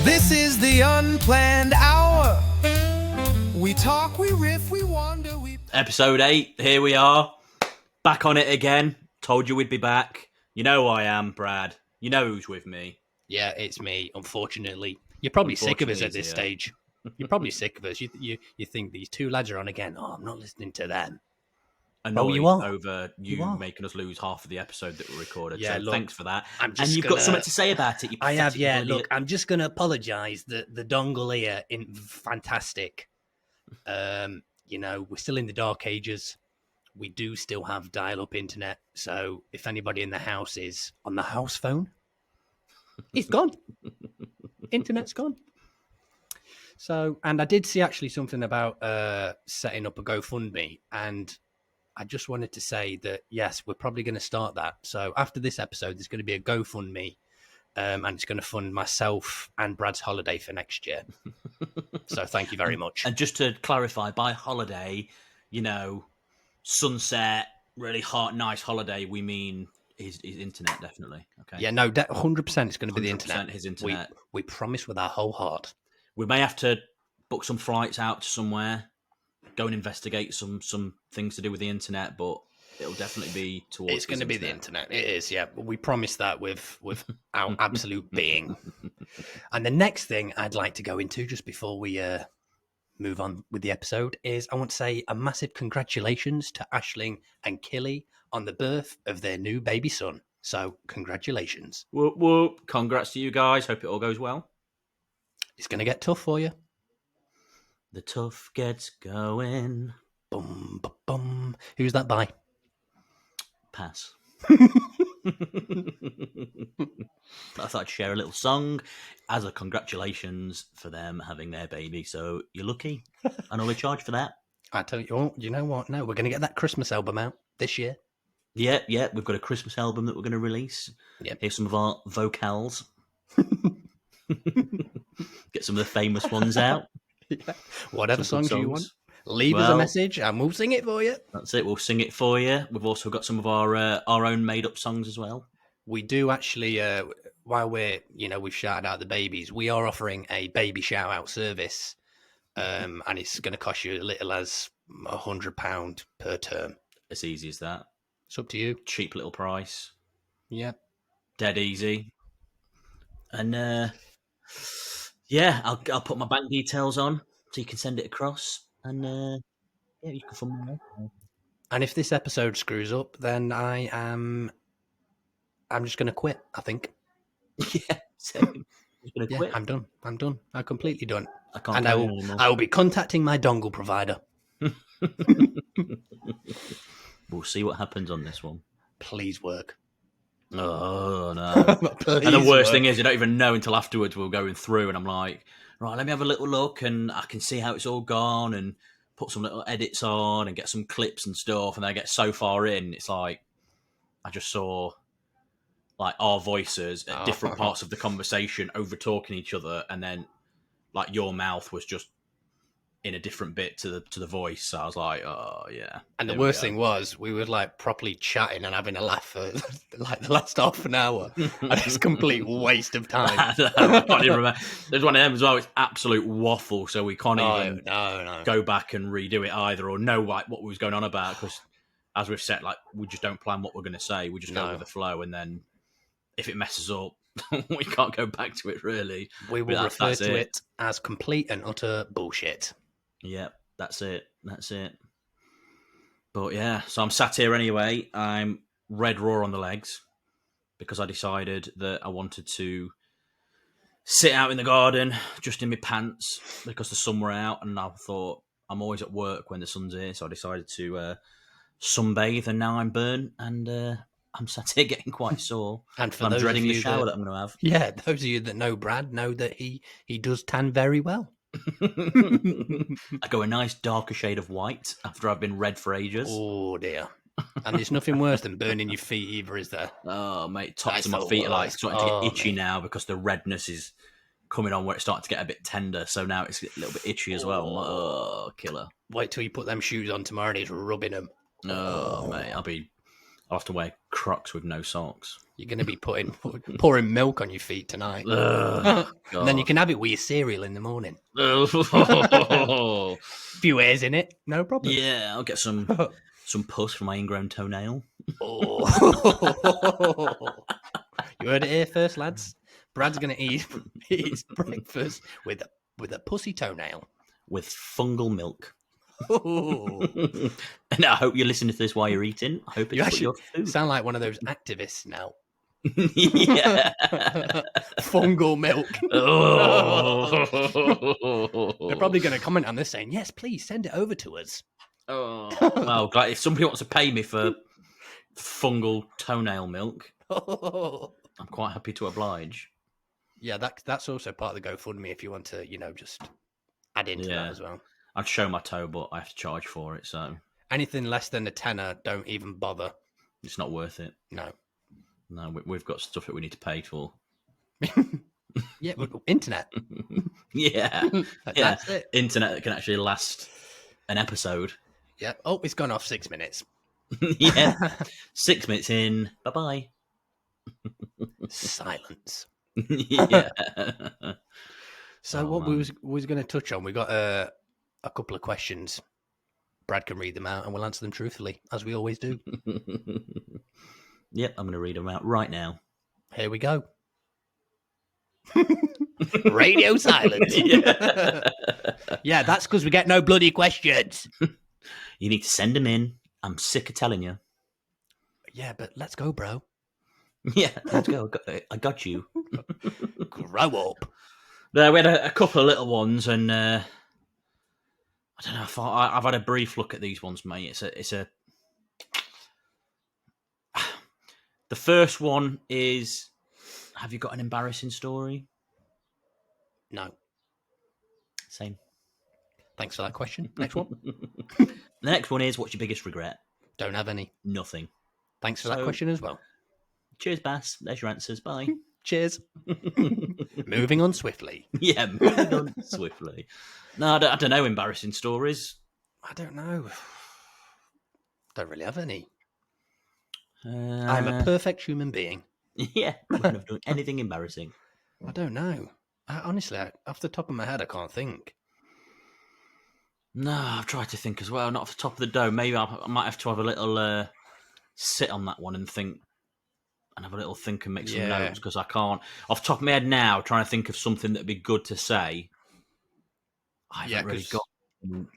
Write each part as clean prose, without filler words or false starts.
This is the unplanned hour. We talk, we riff, we wonder, we... Episode 8, here we are. Back on it again. Told you we'd be back. You know who I am, Brad. You know who's with me. Yeah, it's me, unfortunately. You're probably sick of us at this stage. You're probably sick of us. You think these two lads are on again. Oh, I'm not listening to them. Annoyed you are. over you making us lose half of the episode that we recorded. Yeah, so look, thanks for that. And you've got something to say about it. I have, yeah. Look, I'm just going to apologise. The dongle here, fantastic. We're still in the dark ages. We do still have dial-up internet. So if anybody in the house is on the house phone, it's gone. Internet's gone. So, and I did see actually something about setting up a GoFundMe, and I just wanted to say that, yes, we're probably going to start that. So after this episode, there's going to be a GoFundMe, and it's going to fund myself and Brad's holiday for next year. So thank you very much. And just to clarify, by holiday, sunset, really hot, nice holiday, we mean his internet, definitely. Okay. Yeah, no, 100% it's going to be the 100% internet. His internet. We promise with our whole heart. We may have to book some flights out to somewhere, go and investigate some things to do with the internet, but it'll definitely be towards. It's going to be the internet. It is, yeah. We promise that with our absolute being. And the next thing I'd like to go into just before we move on with the episode is I want to say a massive congratulations to Aisling and Killy on the birth of their new baby son. So congratulations. Whoop, whoop. Congrats to you guys. Hope it all goes well. It's going to get tough for you. The tough gets going. Bum, bum, bum. Who's that by? Pass. I thought I'd share a little song as a congratulations for them having their baby. So you're lucky. I know we charge for that. I tell you, oh, you know what? No, we're going to get that Christmas album out this year. Yeah. We've got a Christmas album that we're going to release. Yep. Here's some of our vocals. Get some of the famous ones out. Yeah. Whatever songs you want. Leave us a message and we'll sing it for you. That's it. We'll sing it for you. We've also got some of our own made-up songs as well. We do actually, while we've shouted out the babies, we are offering a baby shout-out service, and it's going to cost you as little as £100 per term. As easy as that. It's up to you. Cheap little price. Yeah. Dead easy. And, I'll put my bank details on so you can send it across. And you can fund me. And if this episode screws up, then I'm just going to quit, I think. Yeah, same. Gonna quit. I'm done. I'm completely done. I can't. And I will be contacting my dongle provider. We'll see what happens on this one. Please work. Oh no! And the worst thing is, you don't even know until afterwards. We're going through, and I'm like, right, let me have a little look, and I can see how it's all gone, and put some little edits on, and get some clips and stuff. And then I get so far in, it's like I just saw like our voices at different parts of the conversation over talking each other, and then like your mouth was just in a different bit to the voice. So I was like, oh yeah. And the worst thing was we were like properly chatting and having a laugh for like the last half an hour. And it's a complete waste of time. I can't even remember. There's one of them as well. It's absolute waffle. So we can't even go back and redo it either, or know like what was going on about. Because as we've said, like we just don't plan what we're going to say. We just go with the flow, and then if it messes up, we can't go back to it. Really, we will refer to it as complete and utter bullshit. Yeah, that's it. But yeah, so I'm sat here anyway. I'm red raw on the legs because I decided that I wanted to sit out in the garden just in my pants because the sun were out, and I thought I'm always at work when the sun's here, so I decided to sunbathe, and now I'm burnt, and I'm sat here getting quite sore. And for I'm dreading the shower that I'm going to have. Yeah, those of you that know Brad know that he does tan very well. I go a nice darker shade of white after I've been red for ages. Oh dear. And there's nothing worse than burning your feet either, is there? Oh mate, tops of my feet are like starting to get itchy now because the redness is coming on where it's starting to get a bit tender, so now it's a little bit itchy as well. I'm like, oh, killer. Wait till you put them shoes on tomorrow and he's rubbing them. Oh mate, I'll have to wear Crocs with no socks. You're going to be pouring milk on your feet tonight. Ugh, And then you God. can have it with your cereal in the morning. Oh. Few hairs in it, no problem. Yeah, I'll get some pus for my ingrown toenail. Oh. You heard it here first, lads. Brad's going to eat his breakfast with a pussy toenail. With fungal milk. Oh. And I hope you're listening to this while you're eating. I hope You it's for your actually food. sound like one of those activists now. Yeah. Fungal milk. Oh. They're probably going to comment on this saying, yes, please send it over to us. Oh. Well, glad if somebody wants to pay me for fungal toenail milk, I'm quite happy to oblige. Yeah, that's also part of the GoFundMe if you want to, just add into that as well. I'd show my toe, but I have to charge for it, so Anything less than a tenner, don't even bother. it's not worth it. No, we've got stuff that we need to pay for. Yeah, internet. Yeah, That's it. Internet that can actually last an episode. Yeah. Oh, it's gone off 6 minutes. Yeah, 6 minutes in. Bye bye. Silence. Yeah. So what we was going to touch on, we got a couple of questions. Brad can read them out, and we'll answer them truthfully, as we always do. Yep, I'm going to read them out right now. Here we go. Radio silence. Yeah, that's because we get no bloody questions. You need to send them in. I'm sick of telling you. Yeah, but let's go, bro. Yeah, let's go. I got you. Grow up. There, we had a couple of little ones, and I don't know. I've had a brief look at these ones, mate. It's a. The first one is: have you got an embarrassing story? No. Same. Thanks for that question. Next one. The next one is: what's your biggest regret? Don't have any. Nothing. Thanks for that question as well. Cheers, Bass. There's your answers. Bye. Cheers. Moving on swiftly. Yeah, moving on swiftly. No, I don't know. Embarrassing stories. I don't know. Don't really have any. I'm I'm a perfect human being. Yeah, I've never done anything embarrassing. I don't know. Honestly, off the top of my head, I can't think. No, I've tried to think as well. Not off the top of the dome. Maybe I might have to have a little sit on that one and think, and have a little think and make some notes, because I can't. Off the top of my head now, trying to think of something that'd be good to say. I haven't really got,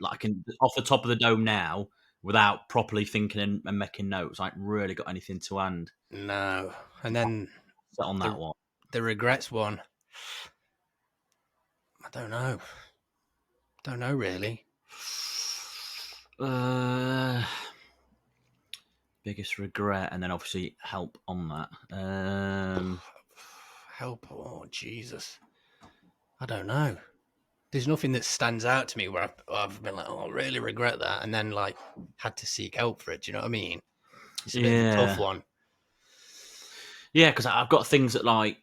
like, I can off the top of the dome now without properly thinking and making notes. I ain't really got anything to hand. No. And then Sit on that one. The regrets one. I don't know. Don't know really. Biggest regret, and then obviously help on that. Help? Oh, Jesus. I don't know. There's nothing that stands out to me where I've been like, oh, I really regret that, and then like had to seek help for it. Do you know what I mean? It's a bit of a tough one. Yeah, because I've got things that like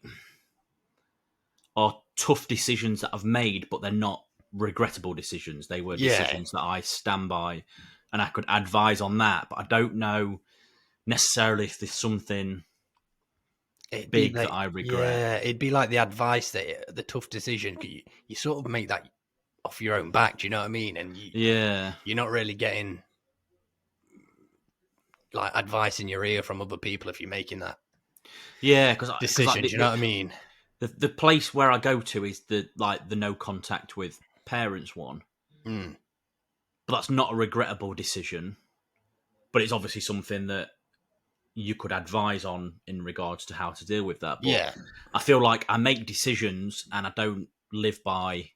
are tough decisions that I've made, but they're not regrettable decisions. They were decisions that I stand by, and I could advise on that. But I don't know necessarily if there's something big that I regret. Yeah, it'd be like the advice that the tough decision. You sort of make that off your own back. Do you know what I mean? And you're not really getting like advice in your ear from other people if you're making that. Yeah, because decision. Do you know what I mean? The place where I go to is the no contact with parents one. Mm. But that's not a regrettable decision. But it's obviously something that you could advise on in regards to how to deal with that. But I feel like I make decisions and I don't live by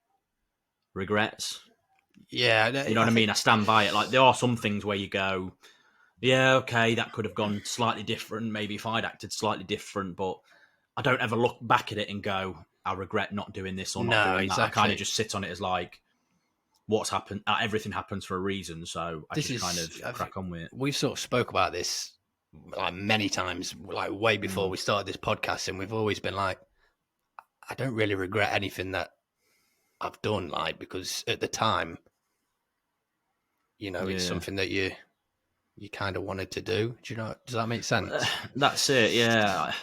regrets. Yeah. You know what I mean? I stand by it. Like, there are some things where you go, yeah, okay, that could have gone slightly different. Maybe if I'd acted slightly different, but I don't ever look back at it and go, I regret not doing this or not doing that. I kind of just sit on it as like, what's happened? Everything happens for a reason, so I just kind of crack on with it. We've sort of spoke about this like many times, like way before we started this podcast, and we've always been like, I don't really regret anything that I've done, like, because at the time, you know, it's something that you you kind of wanted to do. Do you know? Does that make sense? That's it. Yeah.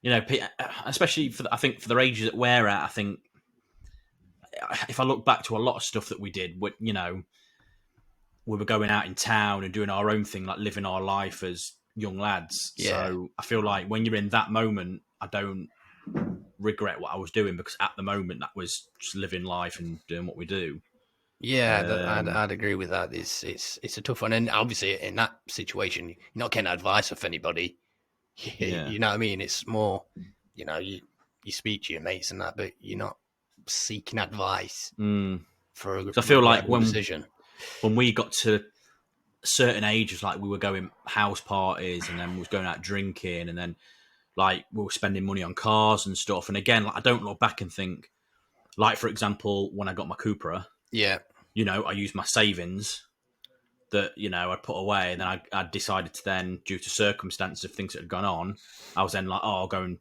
You know, especially I think for the ages that we're at, I think if I look back to a lot of stuff that we did, you know, we were going out in town and doing our own thing, like living our life as young lads. Yeah. So I feel like when you're in that moment, I don't regret what I was doing, because at the moment that was just living life and doing what we do. Yeah, I'd agree with that. It's a tough one, and obviously in that situation, you're not getting advice off anybody. Yeah. You know what I mean? It's more, you know, you speak to your mates and that, but you're not seeking advice for a So I feel like decision. when we got to certain ages, like we were going house parties and then we was going out drinking, and then like we were spending money on cars and stuff. And again, like, I don't look back and think, like, for example, when I got my Cupra, Yeah. you know, I used my savings that, you know, I'd put away, and then I decided to then, due to circumstances of things that had gone on, I was then like, oh, I'll go and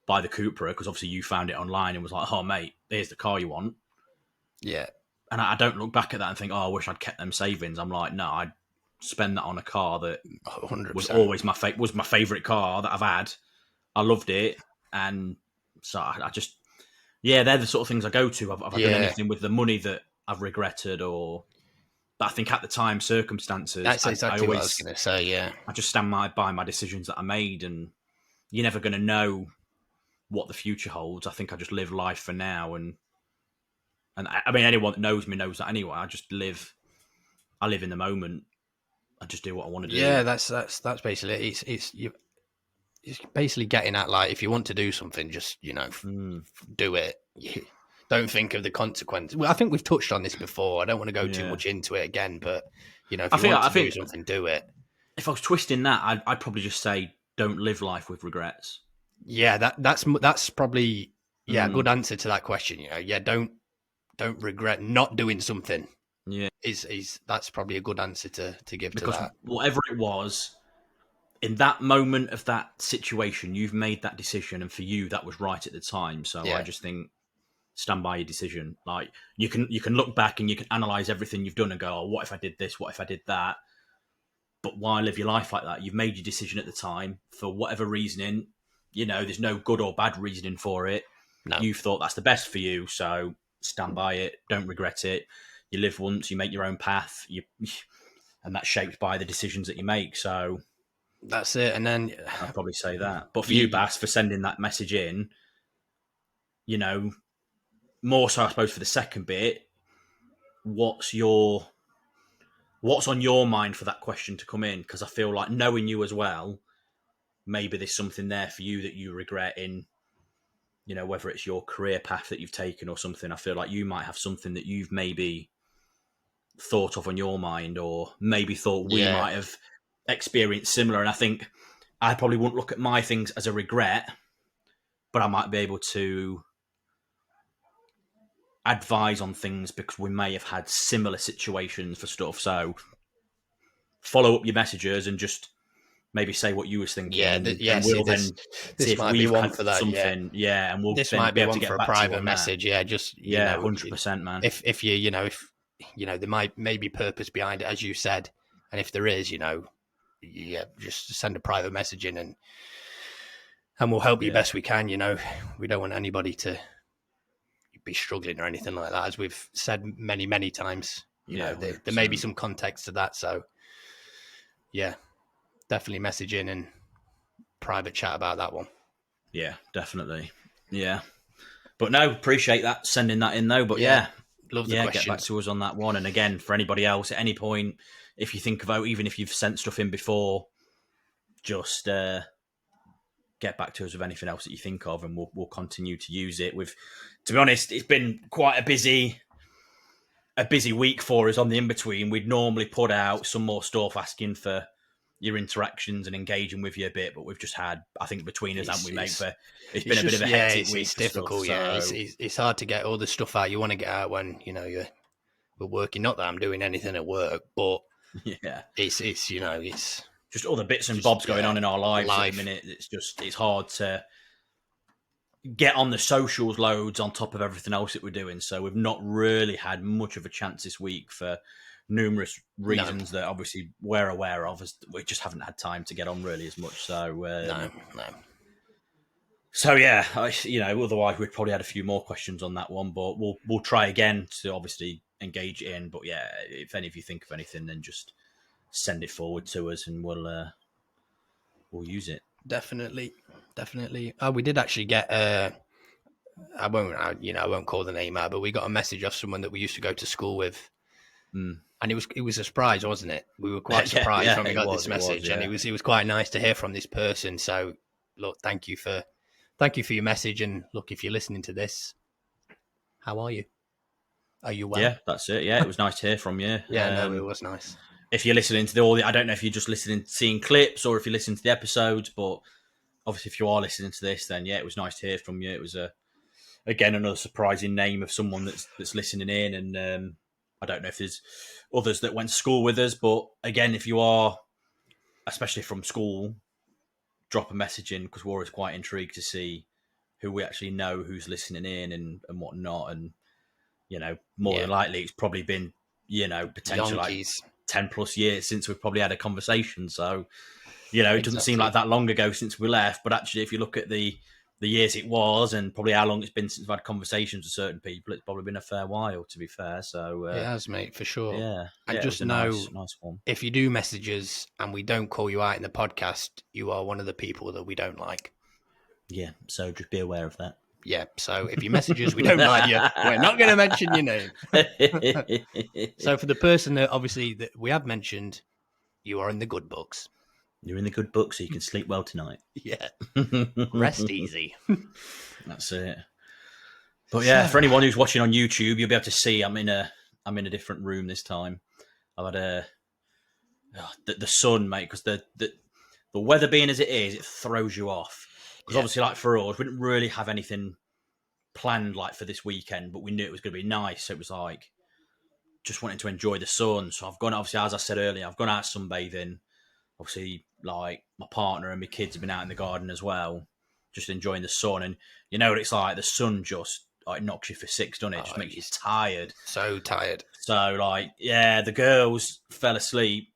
buy the Cupra, because obviously you found it online and was like, oh, mate, here's the car you want. Yeah. And I don't look back at that and think, oh, I wish I'd kept them savings. I'm like, no, I'd spend that on a car that 100%. was always my favorite car that I've had. I loved it, and so I just, yeah, they're the sort of things I go to. Have I done anything with the money that I've regretted, or? But I think at the time, circumstances. That's exactly what I was I going to say. Yeah, I just stand by my decisions that I made, and you're never going to know what the future holds. I think I just live life for now, and I mean, anyone that knows me knows that anyway. I live in the moment. I just do what I want to do. Yeah, that's basically it. It's basically getting at, like, if you want to do something, just, you know, do it. Don't think of the consequences. Well, I think we've touched on this before. I don't want to go too much into it again, but, you know, if you want to do something, do it. If I was twisting that, I'd probably just say, don't live life with regrets. Yeah, that's probably a good answer to that question. You know, yeah, don't regret not doing something. Yeah, that's probably a good answer to give, because to that. Whatever it was, in that moment of that situation, you've made that decision, and for you, that was right at the time. So I just think, stand by your decision. Like, you can look back and you can analyze everything you've done and go, oh, what if I did this? What if I did that? But why live your life like that? You've made your decision at the time for whatever reasoning. You know, there's no good or bad reasoning for it. No. You've thought that's the best for you, so stand by it. Don't regret it. You live once, you make your own path, and that's shaped by the decisions that you make. So that's it. And then I'd probably say that. But for you, Bass, for sending that message in, you know, more so I suppose for the second bit, what's on your mind for that question to come in? Because I feel like, knowing you as well, maybe there's something there for you that you regret in, you know, whether it's your career path that you've taken or something. I feel like you might have something that you've maybe thought of on your mind, or maybe thought we might have experienced similar. And I think I probably wouldn't look at my things as a regret, but I might be able to advise on things because we may have had similar situations for stuff. So follow up your messages and just maybe say what you was thinking. And we'll then see if we've had for that, something. And we'll this then might be able one to get for a back private to you message. That. Just 100%, man. If there might be purpose behind it, as you said, and if there is, just send a private message in, and we'll help you best we can. You know, we don't want anybody to be struggling or anything like that, as we've said many times. You know, there may be some context to that, so definitely message in and private chat about that one. Yeah, definitely. Yeah, but no, appreciate that, sending that in though. But love the questions. Get back to us on that one. And again, for anybody else at any point, if you think about, even if you've sent stuff in before, just get back to us with anything else that you think of, and we'll continue to use it. To be honest, it's been quite a busy week for us on the in-between. We'd normally put out some more stuff asking for your interactions and engaging with you a bit, but we've just had, I think, between us, haven't we, mate? It's been a bit of a hectic week. It's difficult, stuff, it's hard to get all the stuff out you want to get out when, you know, we're working. Not that I'm doing anything at work, but it's just all the bits and bobs going on in our lives at the minute. It's hard to get on the socials loads on top of everything else that we're doing. So we've not really had much of a chance this week for numerous reasons that obviously we're aware of. As we just haven't had time to get on really as much. So No. So yeah, otherwise we'd probably had a few more questions on that one, but we'll try again to obviously engage it in. But yeah, if any of you think of anything, then just send it forward to us, and we'll use it. Definitely. Oh, we did actually get I won't call the name out, but we got a message off someone that we used to go to school with. And it was a surprise, wasn't it? We were quite surprised when we got this message, and it was quite nice to hear from this person. So, look, thank you for your message, and look, if you're listening to this, how are you? Are you well? Yeah, that's it. Yeah, it was nice to hear from you. Yeah, it was nice. If you're listening to I don't know if you're just listening, seeing clips, or if you're listening to the episodes, but obviously if you are listening to this, then yeah, it was nice to hear from you. It was again another surprising name of someone that's listening in, and I don't know if there's others that went to school with us, but again, if you are, especially from school, drop a message in, because we're always quite intrigued to see who we actually know, who's listening in and whatnot. And, more than likely it's probably been, potentially like 10 plus years since we've probably had a conversation. So, it doesn't seem like that long ago since we left, but actually if you look at the years it was, and probably how long it's been since we've had conversations with certain people, it's probably been a fair while, to be fair. So it has, mate, for sure. Yeah, and just know, nice one. If you do messages and we don't call you out in the podcast, you are one of the people that we don't like. Yeah, so just be aware of that. Yeah, so if you message us, we don't like you, we're not going to mention your name. So for the person that obviously that we have mentioned, you are in the good books. You're in the good book, so you can sleep well tonight. Yeah. Rest easy. That's it. But yeah, for anyone who's watching on YouTube, you'll be able to see I'm in a different room this time. I've had the sun, mate, because the weather being as it is, it throws you off. Because obviously, like for us, we didn't really have anything planned like for this weekend, but we knew it was going to be nice. So it was like just wanting to enjoy the sun. So I've gone, obviously, as I said earlier, I've gone out sunbathing. Obviously, like my partner and my kids have been out in the garden as well, just enjoying the sun. And you know what it's like, the sun just knocks you for six, doesn't it? It just makes you tired. So tired. So the girls fell asleep.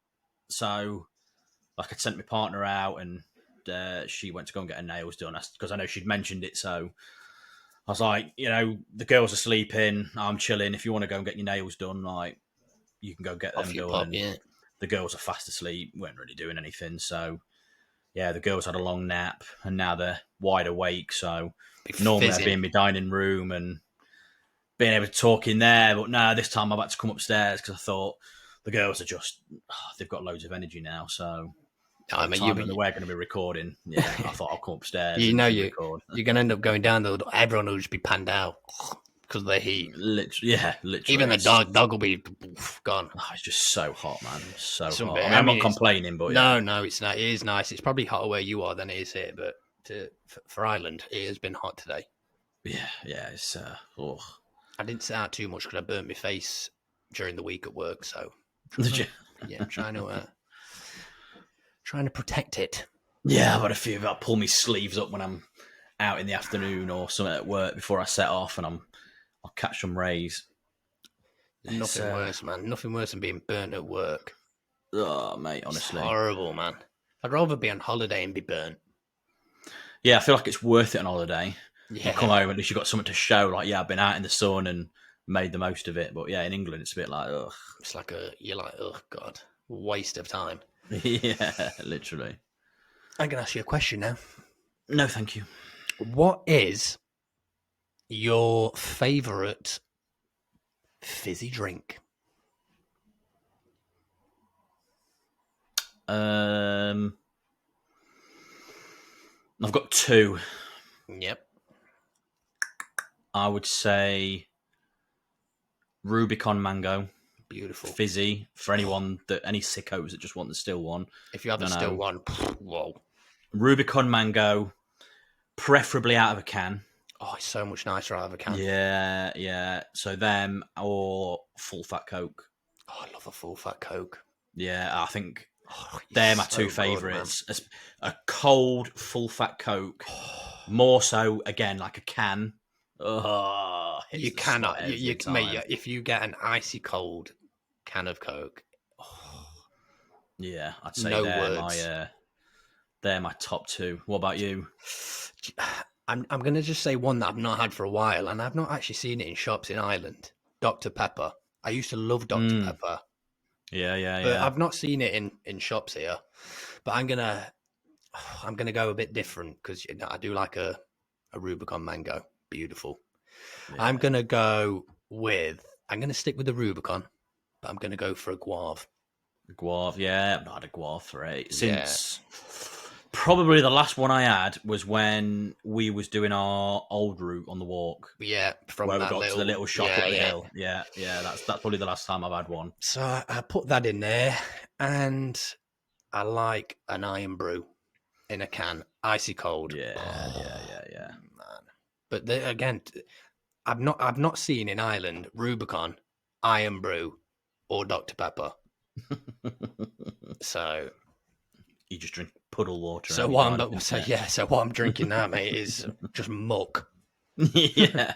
So like I'd sent my partner out, and she went to go and get her nails done because I know she'd mentioned it. So I was like, the girls are sleeping, I'm chilling. If you want to go and get your nails done, like you can go get them done. The girls are fast asleep, weren't really doing anything. So, yeah, the girls had a long nap, and now they're wide awake. So, normally I'd be in my dining room and being able to talk in there. But no, this time I've had to come upstairs because I thought the girls are just, they've got loads of energy now. So, we're going to be recording. Yeah, I thought I'll come upstairs. You're going to end up going down there. Everyone will just be panned out. Because of the heat. Literally. Even the dog will be gone. Oh, it's just so hot, man. So hot. I'm not complaining, but no, it's not. It is nice. It's probably hotter where you are than it is here, but for Ireland, it has been hot today. Yeah, it's. I didn't sit out too much because I burnt my face during the week at work. So, I'm trying to protect it. Yeah, I've had a few. I pull my sleeves up when I'm out in the afternoon or something at work before I set off, and I'll catch some rays. Nothing worse, man. Nothing worse than being burnt at work. Oh, mate, honestly. It's horrible, man. I'd rather be on holiday and be burnt. Yeah, I feel like it's worth it on holiday. Yeah. You come home, at least you've got something to show. Like, yeah, I've been out in the sun and made the most of it. But yeah, in England, it's a bit like, ugh. It's like you're like, oh, God, waste of time. Yeah, literally. I'm going to ask you a question now. No, thank you. What is your favourite fizzy drink? I've got two. Yep. I would say Rubicon Mango. Beautiful. Fizzy. For any sickos that just want the still one. If you have the still one, whoa. Rubicon Mango, preferably out of a can. Oh, it's so much nicer out of a can. Yeah. So them or full fat Coke. Oh, I love a full fat Coke. Yeah, I think they're my two favourites. A cold full fat Coke, more so again like a can. Oh, you cannot. Mate, if you get an icy cold can of Coke. Yeah, I'd say No words. they're my top two. What about you? I'm going to just say one that I've not had for a while, and I've not actually seen it in shops in Ireland. Dr. Pepper. I used to love Dr. Pepper, Yeah, yeah, but yeah. I've not seen it in shops here. But I'm gonna go a bit different because I do like a Rubicon mango. Beautiful. Yeah. I'm gonna stick with the Rubicon, but I'm gonna go for a guave. Guave, yeah, I've not had a guave for it Yeah. since probably the last one I had was when we was doing our old route on the walk. Yeah, from Where we that got to the little shop up the yeah. hill. Yeah, yeah, that's probably the last time I've had one. So I put that in there, and I like an iron brew in a can, icy cold. Yeah, yeah. Man. But again, I've not seen in Ireland Rubicon, iron brew, or Dr Pepper. So you just drink puddle water. So what I'm drinking now, mate, is just muck. Yeah,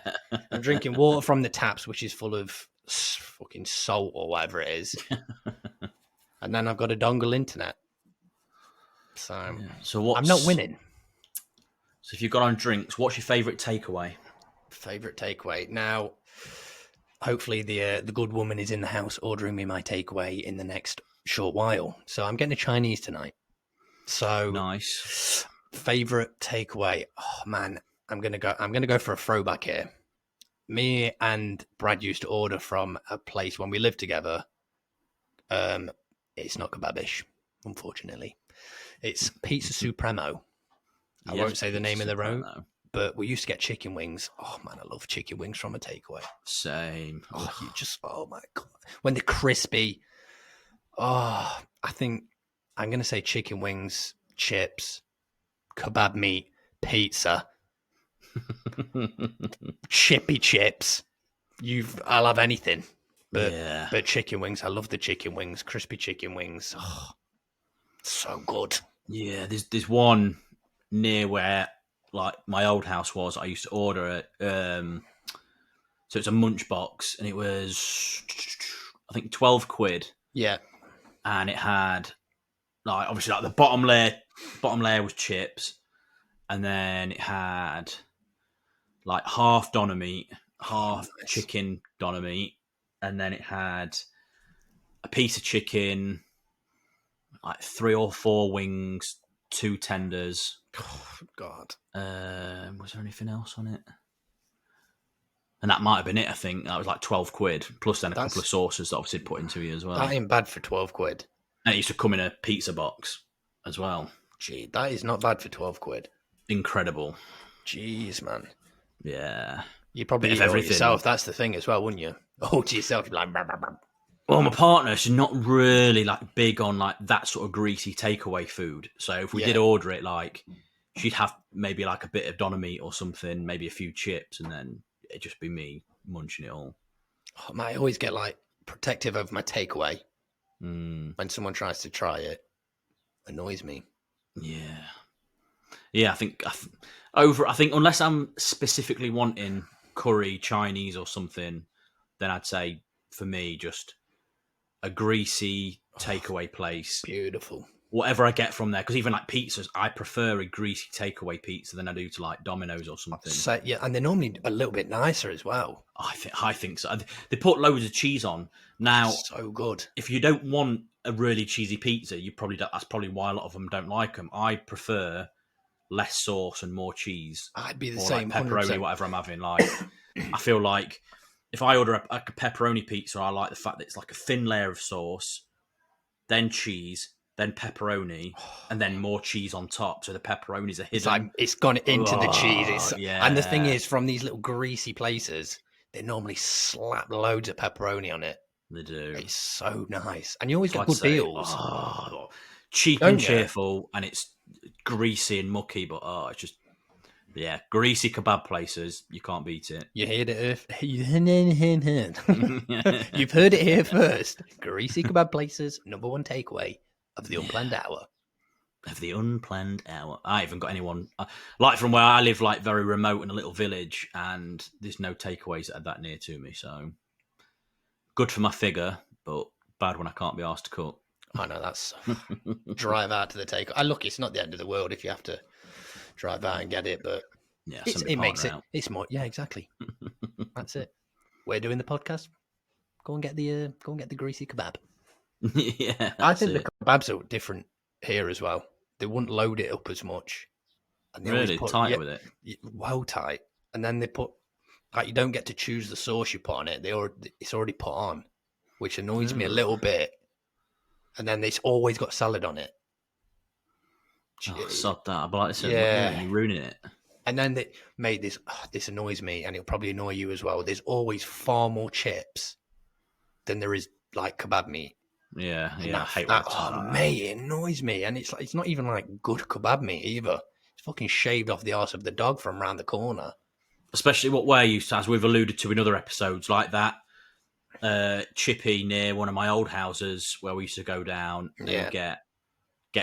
I'm drinking water from the taps, which is full of fucking salt or whatever it is, and then I've got a dongle internet. So I'm not winning. So if you've got on drinks, what's your favourite takeaway? Favorite takeaway now. Hopefully the good woman is in the house ordering me my takeaway in the next short while. So I'm getting a Chinese tonight. So nice. Favorite takeaway. Oh man, I'm gonna go for a throwback here. Me and Brad used to order from a place when we lived together. It's not kebabish, unfortunately. It's Pizza Supremo. I won't say the name of the road, but we used to get chicken wings. Oh man, I love chicken wings from a takeaway. Same. Oh my god, when they're crispy. Oh, I think I'm gonna say chicken wings, chips, kebab meat, pizza, chippy chips. I'll have anything, but chicken wings. I love the chicken wings, crispy chicken wings. Oh, so good. Yeah, there's one near where like my old house was. I used to order it. So it's a munch box, and it was I think 12 quid. Yeah, and it had like obviously like the bottom layer was chips, and then it had like half doner meat, half chicken doner meat, and then it had a piece of chicken, like 3 or 4 wings, 2 tenders. Oh God. Was there anything else on it? And that might have been it, I think. That was like 12 quid, plus then a couple of sauces that obviously put into you as well. That ain't bad for 12 quid. And it used to come in a pizza box as well. Gee, that is not bad for 12 quid. Incredible. Jeez, man. Yeah. You'd probably eat everything yourself. That's the thing as well, wouldn't you? Oh, to yourself, you'd be like... Bah, bah, bah. Well, my partner, she's not really like big on like that sort of greasy takeaway food. So if we did order it, like she'd have maybe like a bit of doner meat or something, maybe a few chips, and then it'd just be me munching it all. Oh, man, I always get like protective of my takeaway when someone tries to try it. Annoys me. Yeah. I think unless I'm specifically wanting curry, Chinese or something, then I'd say for me just a greasy takeaway place. Beautiful. Whatever I get from there, because even like pizzas, I prefer a greasy takeaway pizza than I do to like Domino's or something. So, yeah, and they're normally a little bit nicer as well. I think so. They put loads of cheese on. Now, so good. If you don't want a really cheesy pizza, that's probably why a lot of them don't like them. I prefer less sauce and more cheese. I'd be the or same. Like pepperoni, 100%. whatever I'm having. Like, I feel like if I order a pepperoni pizza, I like the fact that it's like a thin layer of sauce, then cheese, then pepperoni, and then more cheese on top. So the pepperonis are hidden. It's gone into the cheese. And the thing is, from these little greasy places, they normally slap loads of pepperoni on it. They do. It's so nice. And you always get good deals. Cheap and cheerful, and it's greasy and mucky, but it's just... Yeah, greasy kebab places, you can't beat it. You heard it You've heard it here first. Greasy kebab places, #1 takeaway of the unplanned hour. Of the unplanned hour. I haven't got anyone... like from where I live, like very remote in a little village, and there's no takeaways that are that near to me, so... Good for my figure, but bad when I can't be asked to cook. I know, that's drive out to the take. Look, it's not the end of the world if you have to drive out and get it, but Yeah, it makes it. It's more. Yeah, exactly. That's it. We're doing the podcast. Go and get the greasy kebab. Yeah, I think the kebabs are different here as well. They wouldn't load it up as much. And they really put, tight with it. Well tight. And then they put, like, you don't get to choose the sauce you put on it. It's already put on, which annoys me a little bit. And then it's always got salad on it. Oh, sod that. But like I said, Yeah. you're ruining it. And then they made this annoys me, and it'll probably annoy you as well. There's always far more chips than there is, like, kebab meat. Yeah, And I hate that. mate, it annoys me. And it's not even like good kebab meat either. It's fucking shaved off the arse of the dog from round the corner. Especially what we're used to, as we've alluded to in other episodes, like that chippy near one of my old houses where we used to go down and get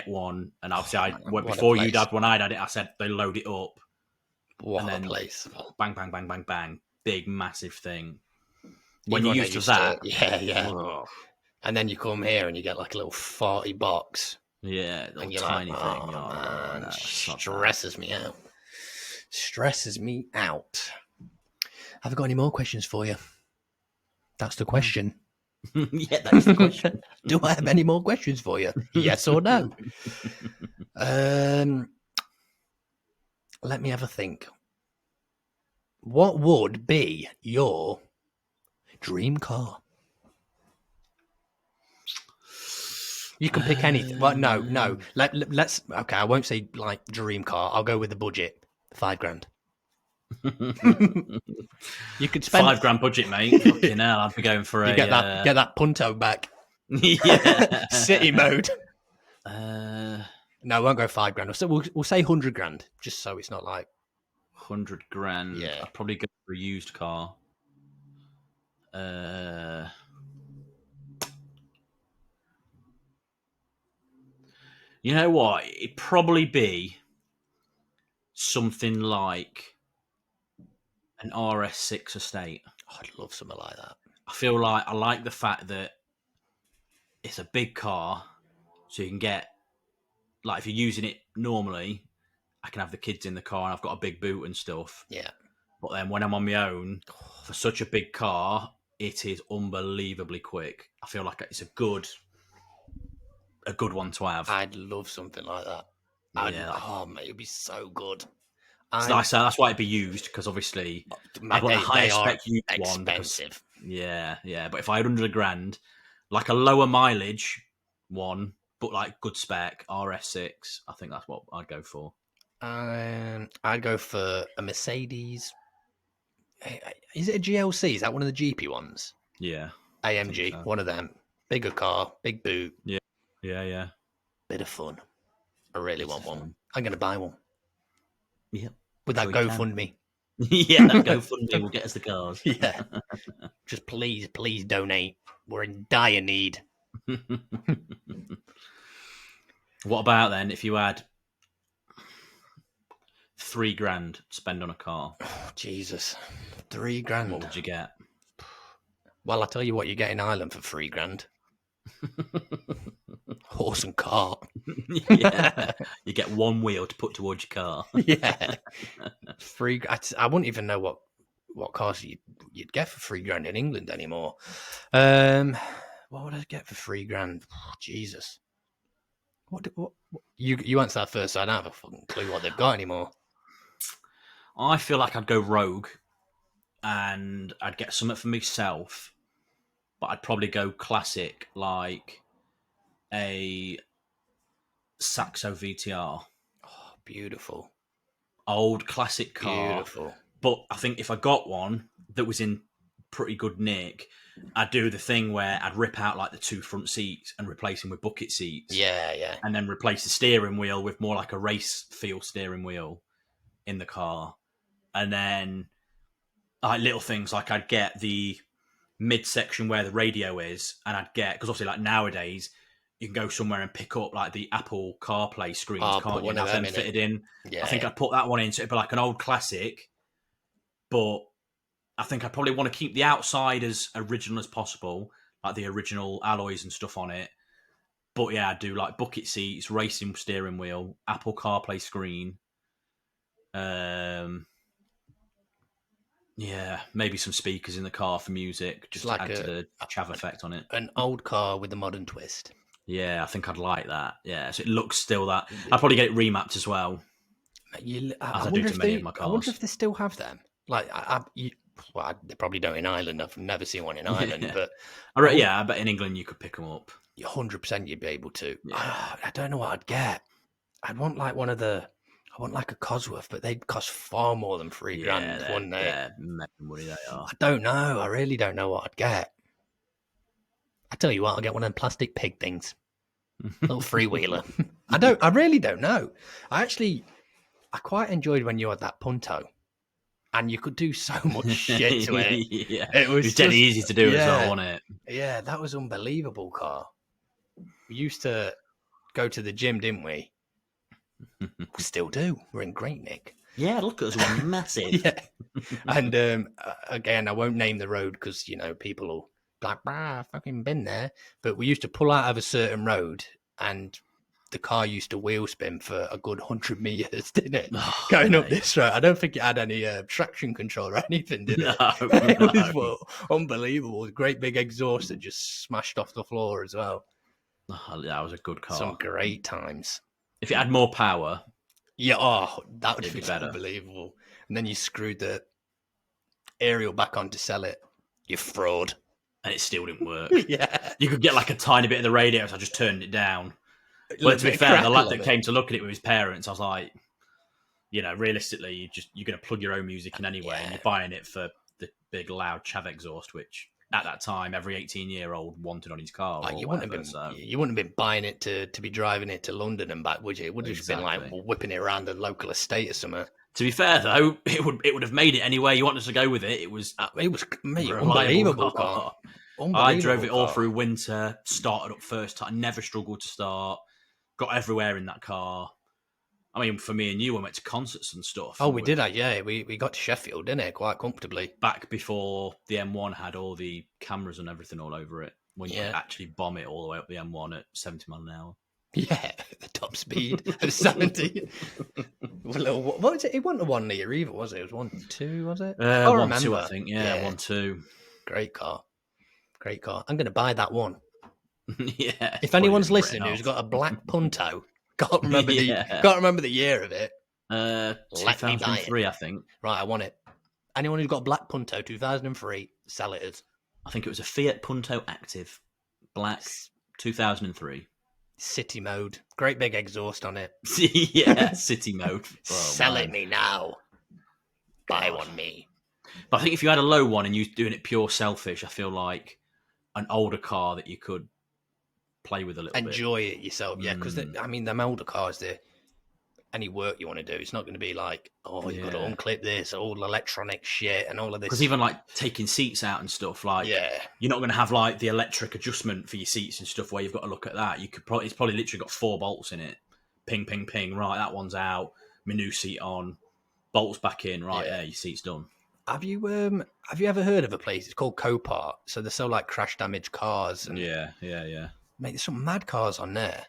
one. And obviously, before you'd had one, I'd had it. I said they load it up. What and a then place! Bang, bang, bang, bang, bang. Big, massive thing. When you're used to that, yeah. Ugh. And then you come here and you get like a little farty box. Yeah, and you're tiny like, thing. Oh, man, no, stresses me out. Stresses me out. Have I got any more questions for you? That's the question. Yeah, that's the question. Do I have any more questions for you? Yes or no? Let me have a think. What would be your dream car? You can pick anything. Well, no. Let's. Okay, I won't say like dream car. I'll go with the budget. $5,000. You could spend $5,000 budget, mate. Fucking hell, I'd be going for get that Punto back. Yeah, City mode. No, I won't go $5,000. So we'll say $100,000, just so it's not like $100,000. Yeah. I'd probably go for a used car. You know what? It'd probably be something like an RS6 estate. Oh, I'd love something like that. I feel like I like the fact that it's a big car, so you can get, like, if you're using it normally, I can have the kids in the car and I've got a big boot and stuff. Yeah. But then when I'm on my own, for such a big car, it is unbelievably quick. I feel like it's a good one to have. I'd love something like that. Mate, it'd be so good. So that's why it'd be used, because obviously I want a higher spec used one. Expensive. Yeah. But if I had $100,000, like a lower mileage one, but like good spec RS6, I think that's what I'd go for. I'd go for a Mercedes. Is it a GLC? Is that one of the GP ones? Yeah. AMG, so. One of them. Bigger car, big boot. Yeah. Bit of fun. I really want one. I'm going to buy one. Yep. With that GoFundMe. Yeah, that GoFundMe will get us the cars. Yeah. Just please donate. We're in dire need. What about then if you had $3,000 to spend on a car? Oh, Jesus. $3,000. What would you get? Well, I'll tell you what you get in Ireland for $3,000. Horse and cart. Yeah. You get one wheel to put towards your car. Yeah. I wouldn't even know what cars you'd get for $3,000 in England anymore. What would I get for $3,000? Oh, Jesus. What you answer that first. So I don't have a fucking clue what they've got anymore. I feel like I'd go rogue and I'd get something for myself, but I'd probably go classic, like a Saxo VTR. Oh, beautiful. Old classic car. Beautiful. But I think if I got one that was in pretty good nick, I'd do the thing where I'd rip out like the two front seats and replace them with bucket seats. Yeah. And then replace the steering wheel with more like a race feel steering wheel in the car. And then like little things like I'd get the midsection where the radio is, and I'd get, because obviously like nowadays you can go somewhere and pick up like the Apple CarPlay screens, can't you? And have them fitted in. Yeah, I think I'd put that one in, so it'd be like an old classic, but I think I probably want to keep the outside as original as possible, like the original alloys and stuff on it. But yeah, I do like bucket seats, racing steering wheel, Apple CarPlay screen. Yeah, maybe some speakers in the car for music, just to like add to the chav effect on it. An old car with a modern twist. Yeah, I think I'd like that. Yeah, so it looks still that. I'd probably get it remapped as well. I I do wonder to if many they. of my I wonder cars. if they still have them. Like, they probably don't in Ireland. I've never seen one in Ireland, but I bet in England you could pick them up. 100% you'd be able to. Yeah. I don't know what I'd get. I'd want like one of the. I want like a Cosworth, but they'd cost far more than $3,000, wouldn't they? They're making money, they are. I don't know. I really don't know what I'd get. I tell you what, I'll get one of them plastic pig things. Little freewheeler. I really don't know. I quite enjoyed when you had that Punto. And you could do so much shit to it. Yeah. It was dead easy to do as well, wasn't it? Yeah, that was unbelievable car. We used to go to the gym, didn't we? We still do. We're in great nick. Yeah, look at us, we're massive. Yeah. And again, I won't name the road because, people will be like, I've fucking been there. But we used to pull out of a certain road and the car used to wheel spin for a good 100 meters, didn't it? Going up this road. I don't think it had any traction control or anything, did it? It was unbelievable. Great big exhaust that just smashed off the floor as well. Oh, that was a good car. Some great times. If it had more power, yeah, that would be better. Unbelievable. And then you screwed the aerial back on to sell it. You fraud. And it still didn't work. Yeah. You could get like a tiny bit of the radio, so I just turned it down. But to be fair, the lad that came to look at it with his parents, I was like, realistically, you're going to plug your own music in anyway, and you're buying it for the big loud chav exhaust, which at that time every 18-year-old wanted on his car. You wouldn't have been buying it to be driving it to London and back, would you? It would have just been like whipping it around the local estate or something. To be fair though, it would have made it anyway. You wanted to go with it. It was unbelievable car. I drove it all through winter, started up first time, never struggled to start, got everywhere in that car. I mean, for me and you, we went to concerts and stuff. Oh, we did that, yeah. We got to Sheffield, didn't it? Quite comfortably. Back before the M1 had all the cameras and everything all over it, when you could actually bomb it all the way up the M1 at 70 miles an hour. Yeah, the top speed of 70. What was it? It wasn't a 1 litre either, was it? It was 1.2, was it? 1.2, I think. Yeah, 1.2. Great car. I'm going to buy that one. Yeah. If anyone's listening who's got a black Punto, can't remember the year of it. 2003, I think. Right, I want it. Anyone who's got a black Punto 2003, sell it as. I think it was a Fiat Punto Active, black, 2003. City mode, great big exhaust on it. Yeah, city mode. Sell it me now. Buy one me. But I think if you had a low one and you were doing it pure selfish, I feel like an older car that you could play with a little bit. Enjoy it yourself, yeah. Because them older cars, any work you want to do, it's not going to be like, you've got to unclip this, all electronic shit and all of this. Because even like taking seats out and stuff, like you're not going to have like the electric adjustment for your seats and stuff where you've got to look at that. It's probably literally got 4 bolts in it. Ping, ping, ping. Right, that one's out. My new seat on. Bolts back in. Right, your seat's done. Have you ever heard of a place? It's called Copart. So they sell like crash damaged cars. And, yeah. Mate, there's some mad cars on there.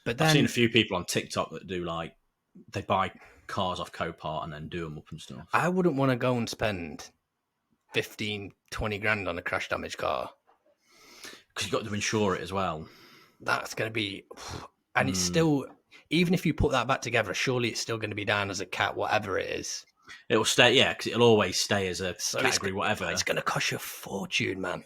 But then, I've seen a few people on TikTok that do like they buy cars off Copart and then do them up and stuff. I wouldn't want to go and spend 15, 20 grand on a crash damaged car. Because you've got to insure it as well. That's going to be... And it's still... Even if you put that back together, surely it's still going to be down as a cat, whatever it is. It'll stay, yeah, because it'll always stay as a category, whatever. It's going to cost you a fortune, man.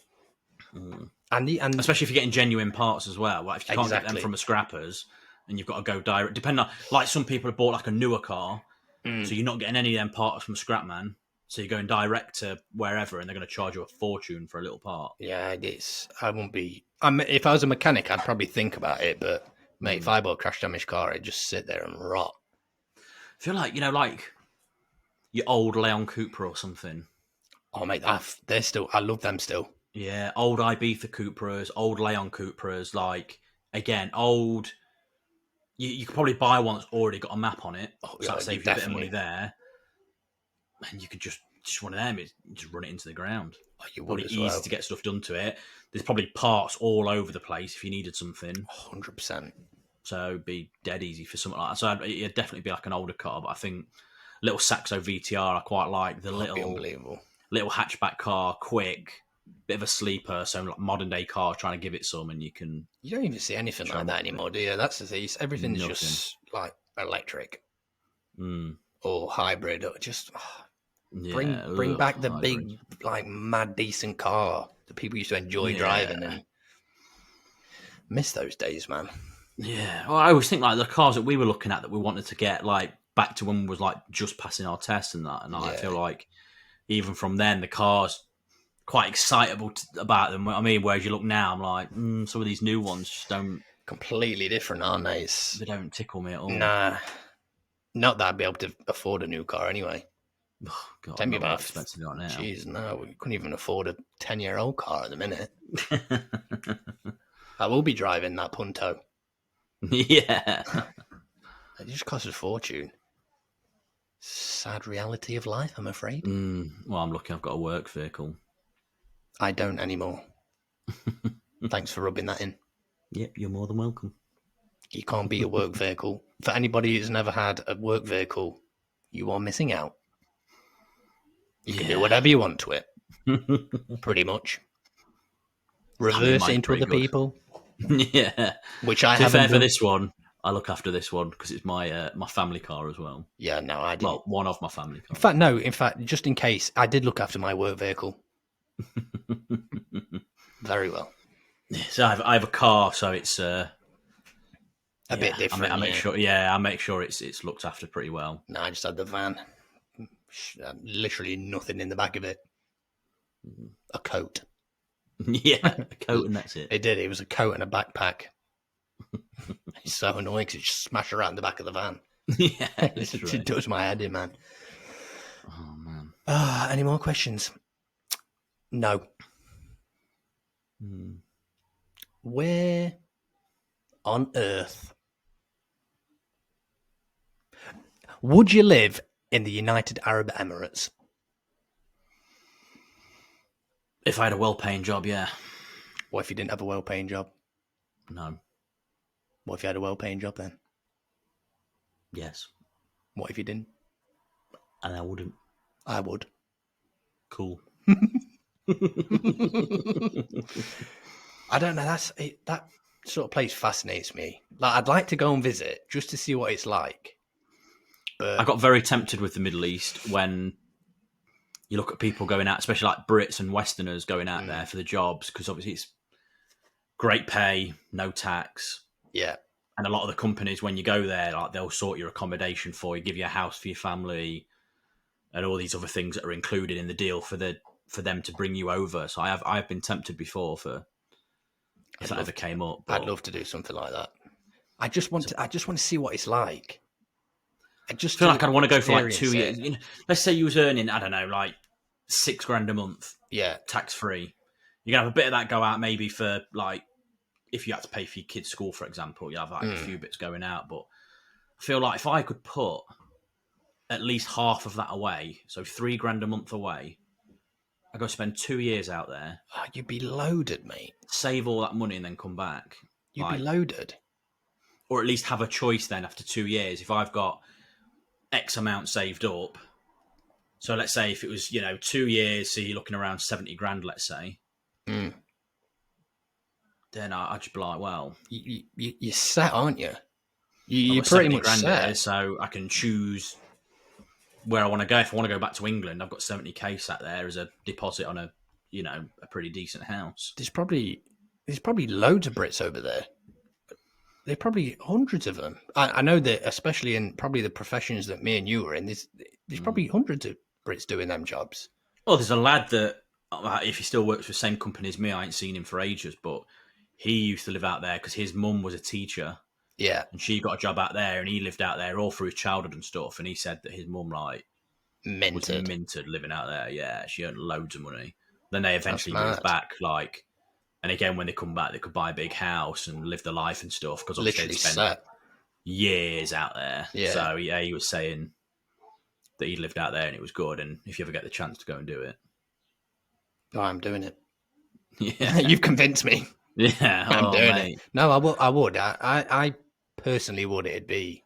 And especially if you're getting genuine parts as well. Like if you can't get them from a scrappers and you've got to go direct, depending on, like some people have bought like a newer car, so you're not getting any of them parts from a scrap man. So you're going direct to wherever and they're going to charge you a fortune for a little part. Yeah, I wouldn't be... if I was a mechanic, I'd probably think about it, but mate, if I bought a crash damaged car, I'd just sit there and rot. I feel like, like your old Leon Cooper or something. Oh, mate, I love them still. Yeah, old Ibiza Cupras, old Leon Cupras, like, again, old... You could probably buy one that's already got a map on it, so that saves you a bit of money there. And you could just one of them, just run it into the ground. Oh, you would Probably as easy well. to get stuff done to it. There's probably parts all over the place if you needed something. 100%. So it'd be dead easy for something like that. So it'd definitely be like an older car, but I think little Saxo VTR I quite like. The That'd be little unbelievable. hatchback car, quick, bit of a sleeper. So like modern day car, trying to give it some, and you can. You don't even see anything Show like 'em that off a bit. anymore, do you? That's the thing. Everything's Nothing. just like electric Mm, or hybrid, or just yeah, bring back the hybrid. big, like, mad decent car that people used to enjoy Yeah. driving, and miss those days, man. Yeah, well, I always think like the cars that we were looking at that we wanted to get like back to when we was like just passing our tests and that, and I feel like even from then the cars quite excitable about them. I mean, whereas you look now, I'm like some of these new ones just don't Completely different, aren't they? they don't tickle me at all. Nah, not that I'd be able to afford a new car anyway. Oh, God, Tell me not what about expensive they are now. Jeez, no, we couldn't even afford a 10-year-old car at the minute. I will be driving that Punto. Yeah. It just costs a fortune. Sad reality of life, I'm afraid. Well, I'm lucky I've got a work vehicle. I don't anymore. Thanks for rubbing that in. Yep, you're more than welcome. You can't be a work vehicle. For anybody who's never had a work vehicle, you are missing out. You can do whatever you want to it, pretty much. Reverse mine's into pretty other good. people, Yeah. which I To be haven't fair, for done. this one, I look after this one because it's my my family car as well. Yeah, no, I didn't. Well, one of my family In cars. fact, no. In fact, just in case, I did look after my work vehicle very well. So I have a car, so it's A bit different. I make sure. Yeah, I make sure it's looked after pretty well. No, I just had the van. Literally nothing in the back of it. A coat. Yeah, a coat and that's it. It did. It was a coat and a backpack. It's so annoying because it just smashed around the back of the van. Yeah, it's It does my head in, man. Oh man. Any more questions? No. Where on earth would you live in the United Arab Emirates? If I had a well-paying job, yeah. What if you didn't have a well-paying job? No. What if you had a well-paying job then? Yes. What if you didn't? And I wouldn't. I would. Cool. I don't know. That sort of place fascinates me. Like, I'd like to go and visit just to see what it's like. But I got very tempted with the Middle East when you look at people going out, especially like Brits and Westerners going out there for the jobs, because obviously it's great pay, no tax. yeah, And a lot of the companies, when you go there, like they'll sort your accommodation for you, give you a house for your family, and all these other things that are included in the deal for them to bring you over. So I've been tempted before for if that ever came up. I'd love to do something like that. I just want to see what it's like. I just feel like I'd want to go for like 2 experience years. it. You know, let's say you was earning, I don't know, like $6,000 a month, Yeah, tax free. You're gonna have a bit of that go out maybe for like if you had to pay for your kids' school, for example. You have like a few bits going out, but I feel like if I could put at least half of that away, so $3,000 a month away, I go spend 2 years out there, you'd be loaded, mate. save all that money, and then come back. You'd be loaded. Or at least have a choice then after 2 years. If I've got X amount saved up, so let's say if it was 2 years, so you're looking around 70 grand, let's say. Then I'd just be like, well, You're set, aren't you? You're I've got pretty 70 much grand set. there, so I can choose where I want to go. If I want to go back to England, I've got 70k sat there as a deposit on a pretty decent house. There's probably loads of Brits over there. There are probably hundreds of them. I know that, especially in probably the professions that me and you are in, there's probably hundreds of Brits doing them jobs. Well, there's a lad that, if he still works for the same company as me, I ain't seen him for ages, but he used to live out there because his mum was a teacher. Yeah. And she got a job out there, and he lived out there all through his childhood and stuff. And he said that his mum, was minted living out there. Yeah, she earned loads of money. Then they eventually moved back, and again, when they come back, they could buy a big house and live the life and stuff, because obviously they'd spent years out there. Yeah. So, yeah, he was saying that he lived out there and it was good, and if you ever get the chance to go and do it. Oh, I'm doing it. Yeah, You've convinced me. yeah. I'm Oh, doing mate. it. No, I would. I would. I personally would. It'd be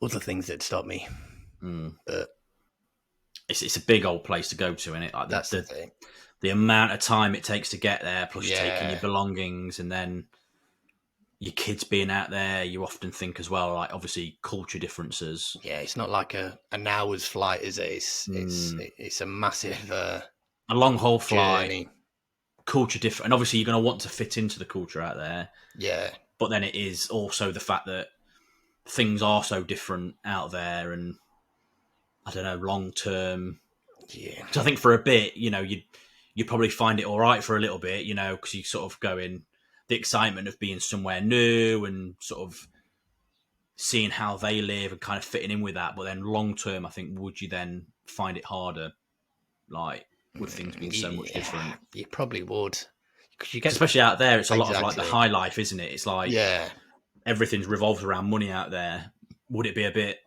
other things that stop me. Mm. But It's a big old place to go to, isn't it? Like that's the thing. the amount of time it takes to get there, plus you're taking Yeah. your belongings, and then your kids being out there. You often think as well, like obviously culture differences. Yeah, it's not like an hour's flight, is it? It's a massive A long haul flight, journey. culture different, and obviously you're going to want to fit into the culture out there. Yeah, But then it is also the fact that things are so different out there, and I don't know, long term. yeah, Because I think for a bit, you probably find it all right for a little bit, because you sort of go in the excitement of being somewhere new and sort of seeing how they live and kind of fitting in with that. But then long term, I think would you then find it harder, like with things being so much different? you probably would because you 'Cause get especially out there, it's a lot of like the exactly. high life, isn't it? It's like Yeah. everything's revolves around money out there. Would it be a bit?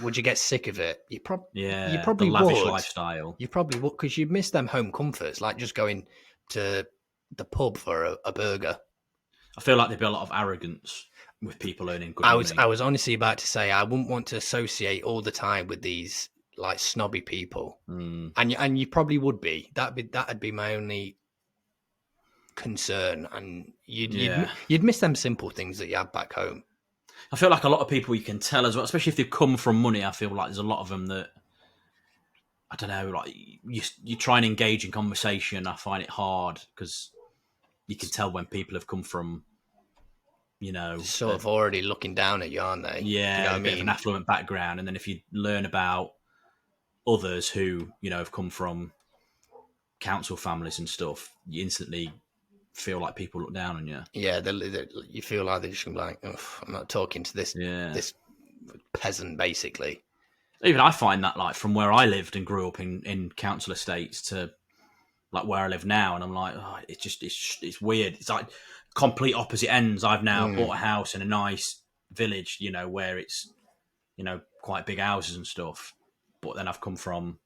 Would you get sick of it? You Yeah, the probably lavish would. lifestyle. You probably would because you miss them home comforts, like just going to the pub for a burger. I feel like there'd be a lot of arrogance with people earning good I money. was honestly about to say I wouldn't want to associate all the time with these like snobby people, Mm. and you probably would be. That'd be my only concern, and Yeah. you'd miss them simple things that you have back home. I feel like a lot of people you can tell as well, especially if they've come from money. I feel like there's a lot of them that I don't know, like you try and engage in conversation. I find it hard because you can tell when people have come from, Sort of already looking down at you, aren't they? Do you know what I a bit of mean? an affluent background, and then if you learn about others who have come from council families and stuff, you instantly feel like people look down on you. Yeah, you feel like they're just gonna be like, "Ugh, I'm not talking to Yeah. this peasant, basically." Even I find that like from where I lived and grew up in council estates to like where I live now, and I'm like, oh, it's weird. It's like complete opposite ends. I've now bought a house in a nice village, where it's quite big houses and stuff, but then I've come from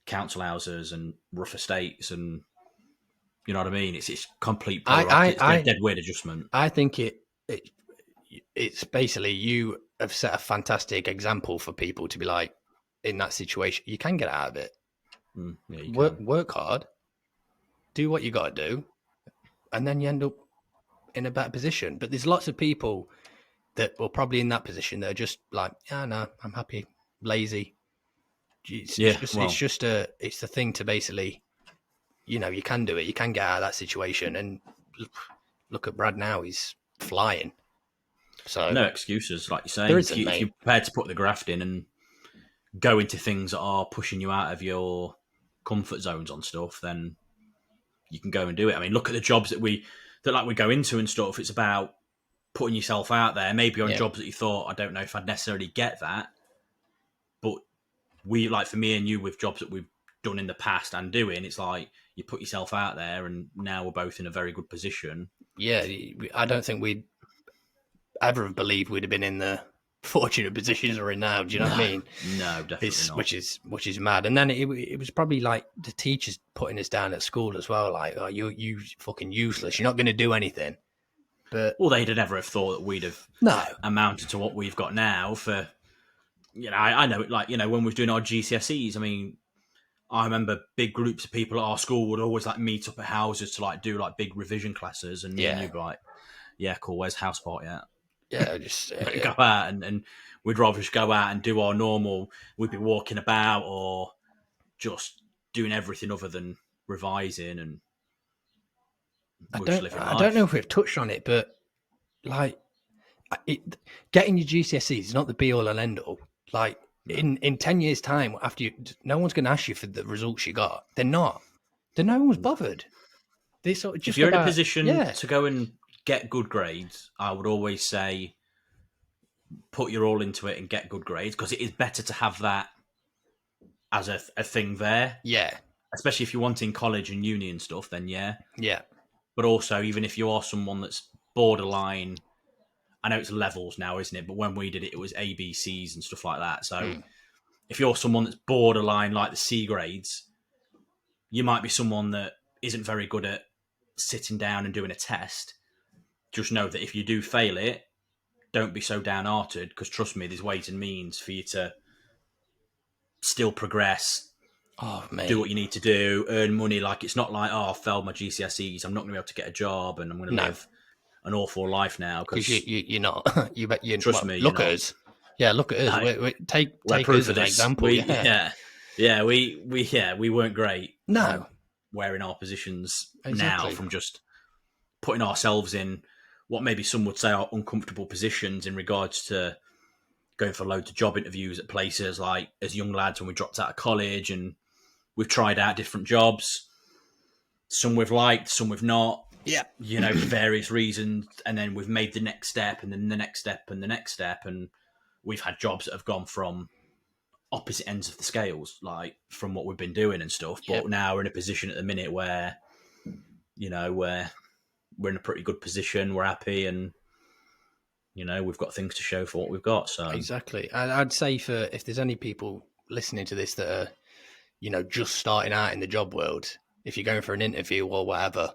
council houses and rough estates, and you know what I mean. It's complete polar opposite. It's a dead weird adjustment. I think it's basically you have set a fantastic example for people to be like in that situation. You can get out of it. Yeah, you can. Work hard, do what you got to do, and then you end up in a better position. But there's lots of people that were probably in that position that are just like, yeah, no, I'm happy, lazy. It's it's the thing to basically, you can do it. You can get out of that situation. And look at Brad now; he's flying. So No excuses, like you're saying. there If isn't, you're mate. prepared to put the graft in and go into things that are pushing you out of your comfort zones on stuff, then you can go and do it. I mean, look at the jobs that we go into and stuff. It's about putting yourself out there, maybe on jobs that you thought, I don't know if I'd necessarily get that, but like for me and you with jobs that we've done in the past and doing, it's like you put yourself out there, and now we're both in a very good position. Yeah, I don't think we'd ever have believed we'd have been in the fortunate positions we're in now. Do you know what I mean? No, definitely not. Which is mad. And then it was probably like the teachers putting us down at school as well, like, oh, you fucking useless. You're not going to do anything. But well, they'd never have thought that we'd have amounted to what we've got now. For I know, like when we were doing our GCSEs. I mean, I remember big groups of people at our school would always like meet up at houses to like do like big revision classes, and me and you'd be like, yeah, cool, where's house party at? Yeah, just go out and we'd rather just go out and do our normal. We'd be walking about or just doing everything other than revising, and I don't know if we've touched on it, but like getting your GCSEs is not the be all and end all. Like in 10 years' time, after no one's going to ask you for the results you got. They're not. No one's bothered. They sort of just if you're in a position to go and get good grades, I would always say put your all into it and get good grades, because it is better to have that as a thing there. Yeah. Especially if you're wanting college and uni and stuff, then yeah. But also, even if you are someone that's borderline, I know it's levels now, isn't it? But when we did it, it was ABCs and stuff like that. So if you're someone that's borderline like the C grades, you might be someone that isn't very good at sitting down and doing a test. Just know that if you do fail it, don't be so downhearted, because trust me, there's ways and means for you to still progress, Oh, mate. do what you need to do, earn money. Like, it's not like, oh, I failed my GCSEs, I'm not going to be able to get a job and I'm going to live an awful life now. Because you're not. You bet you trust me, look you're at not. us. Yeah, look at us. No, Take proof us of as an this. example. We weren't great. No. We're in our positions Exactly. now from just putting ourselves in what maybe some would say are uncomfortable positions in regards to going for loads of job interviews at places, like as young lads when we dropped out of college, and we've tried out different jobs. Some we've liked, some we've not. Yeah. For various reasons. And then we've made the next step, and then the next step, and the next step. And we've had jobs that have gone from opposite ends of the scales, like from what we've been doing and stuff. Yep. But now we're in a position at the minute where, we're in a pretty good position. We're happy, and we've got things to show for what we've got. So Exactly. I'd say if there's any people listening to this that are, just starting out in the job world, if you're going for an interview or whatever,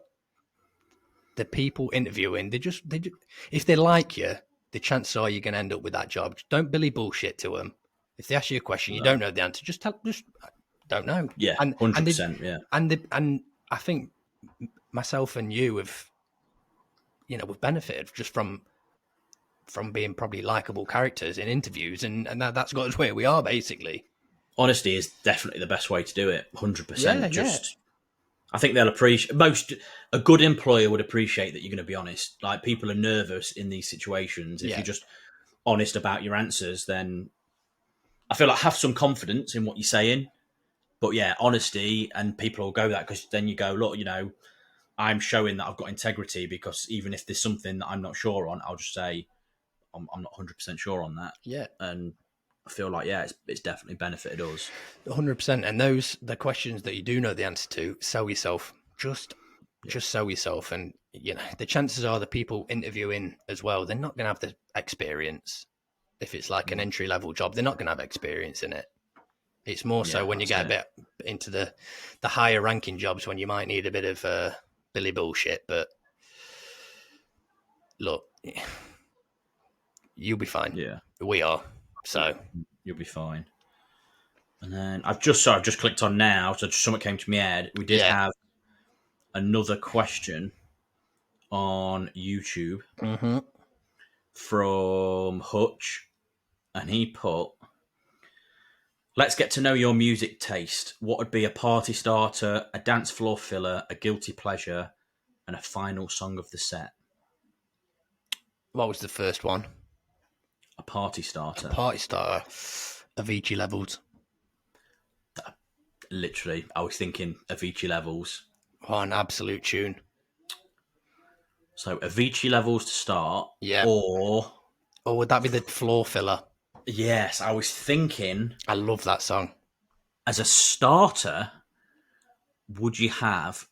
the people interviewing, if they like you, the chances are you're going to end up with that job. Don't Billy bullshit to them. If they ask you a question, you don't know the answer, just don't know. Yeah, 100%. Yeah. And I think myself and you have, we've benefited just from being probably likable characters in interviews, and that's got us where we are, basically. Honesty is definitely the best way to do it. 100%. Yeah. I think they'll appreciate. A good employer would appreciate that you're going to be honest. Like, people are nervous in these situations. If you're just honest about your answers, then I feel like have some confidence in what you're saying. But yeah, honesty, and people will go that, because then you go, look, I'm showing that I've got integrity, because even if there's something that I'm not sure on, I'll just say I'm not 100% sure on that. Yeah. And I feel like, it's definitely benefited us. 100%. And the questions that you do know the answer to, sell yourself. Just sell yourself. And, the chances are the people interviewing as well, they're not going to have the experience. If it's like an entry-level job, they're not going to have experience in it. It's more so when you get a bit into the higher ranking jobs, when you might need a bit of Billy bullshit. But look, you'll be fine. Yeah. We are. So You'll be fine. And then I've just clicked on now, so just something came to my head. We did have another question on YouTube from Hutch, and he put, let's get to know your music taste. What would be a party starter, a dance floor filler, a guilty pleasure, and a final song of the set? What was the first one? A party starter. Avicii Levels. Literally, I was thinking Avicii Levels. Oh, an absolute tune. So Avicii Levels to start. Yeah. Or would that be the floor filler? Yes, I was thinking. I love that song. As a starter, would you have,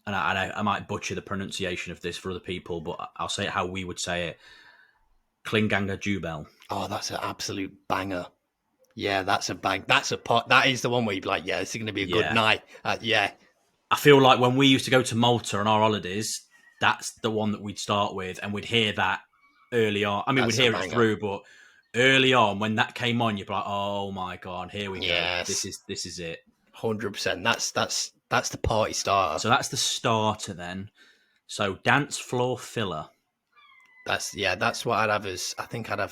and I might butcher the pronunciation of this for other people, but I'll say it how we would say it, Klinganga Jubel. Oh, that's an absolute banger. Yeah, that's a bang. That's a pot. That is the one where you'd be like, yeah, this is going to be a good night. Yeah. I feel like when we used to go to Malta on our holidays, that's the one that we'd start with, and we'd hear that early on. I mean, we'd hear it through, but early on when that came on, you'd be like, "Oh my god, here we go! This is it." 100%. That's the party starter. So that's the starter then. So dance floor filler. That's what I'd have as. I think I'd have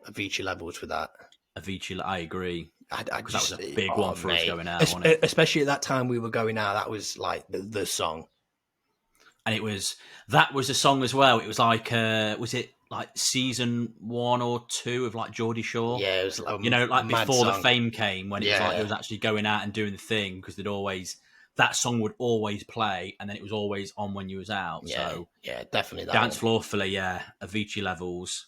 Avicii Levels with that. Avicii, I agree. Because that was a big one for us going out, wasn't it? Especially at that time we were going out. That was like the song. And that was a song as well. It was like, was it like season 1 or 2 of like Geordie Shore? Yeah, it was like before the fame came, when it was like it was actually going out and doing the thing, because that song would always play, and then it was always on when you was out. Yeah, so definitely that dance one. floor filler, Avicii Levels.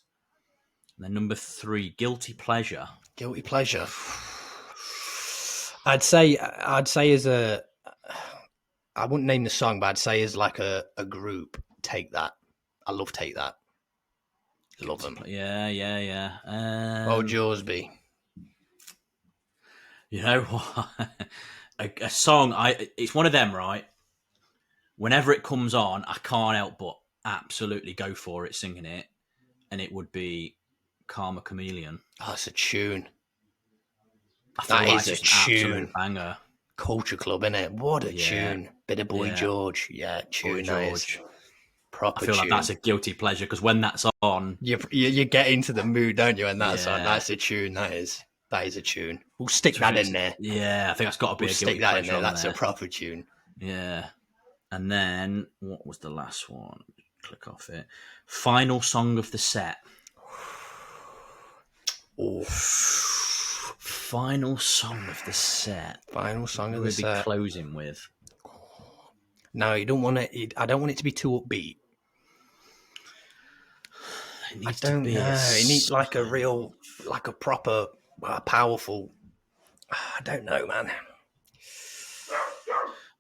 And then number 3, guilty pleasure. Guilty pleasure. I'd say as a, I wouldn't name the song, but I'd say as like a group, Take That. I love Take That. Love them. Yeah. What would yours be? You know what? a song. It's one of them, right? Whenever it comes on, I can't help but absolutely go for it, singing it, and it would be Karma Chameleon. Oh, it's a tune. I feel That like is a it's just an absolute tune. banger. Culture Club, innit? What a Yeah. tune. Bit of Boy Yeah. George. Yeah, tune. Boy George. Proper I feel like tune. that's a guilty pleasure because when that's on, You get into the mood, don't you? And that's on. Yeah. That's a tune. That is a tune. We'll stick that in there. Yeah, I think that's got to be We'll a guilty stick that in pleasure there. on That's there. a proper tune. Yeah. And then, what was the last one? Click off it. Final song of the set. Oh, Final song of the set. final song of We'll the be set. closing with. No, you don't want it. I don't want it to be too upbeat. It needs I don't to be know. It needs like a real, like a proper, powerful. I don't know, man.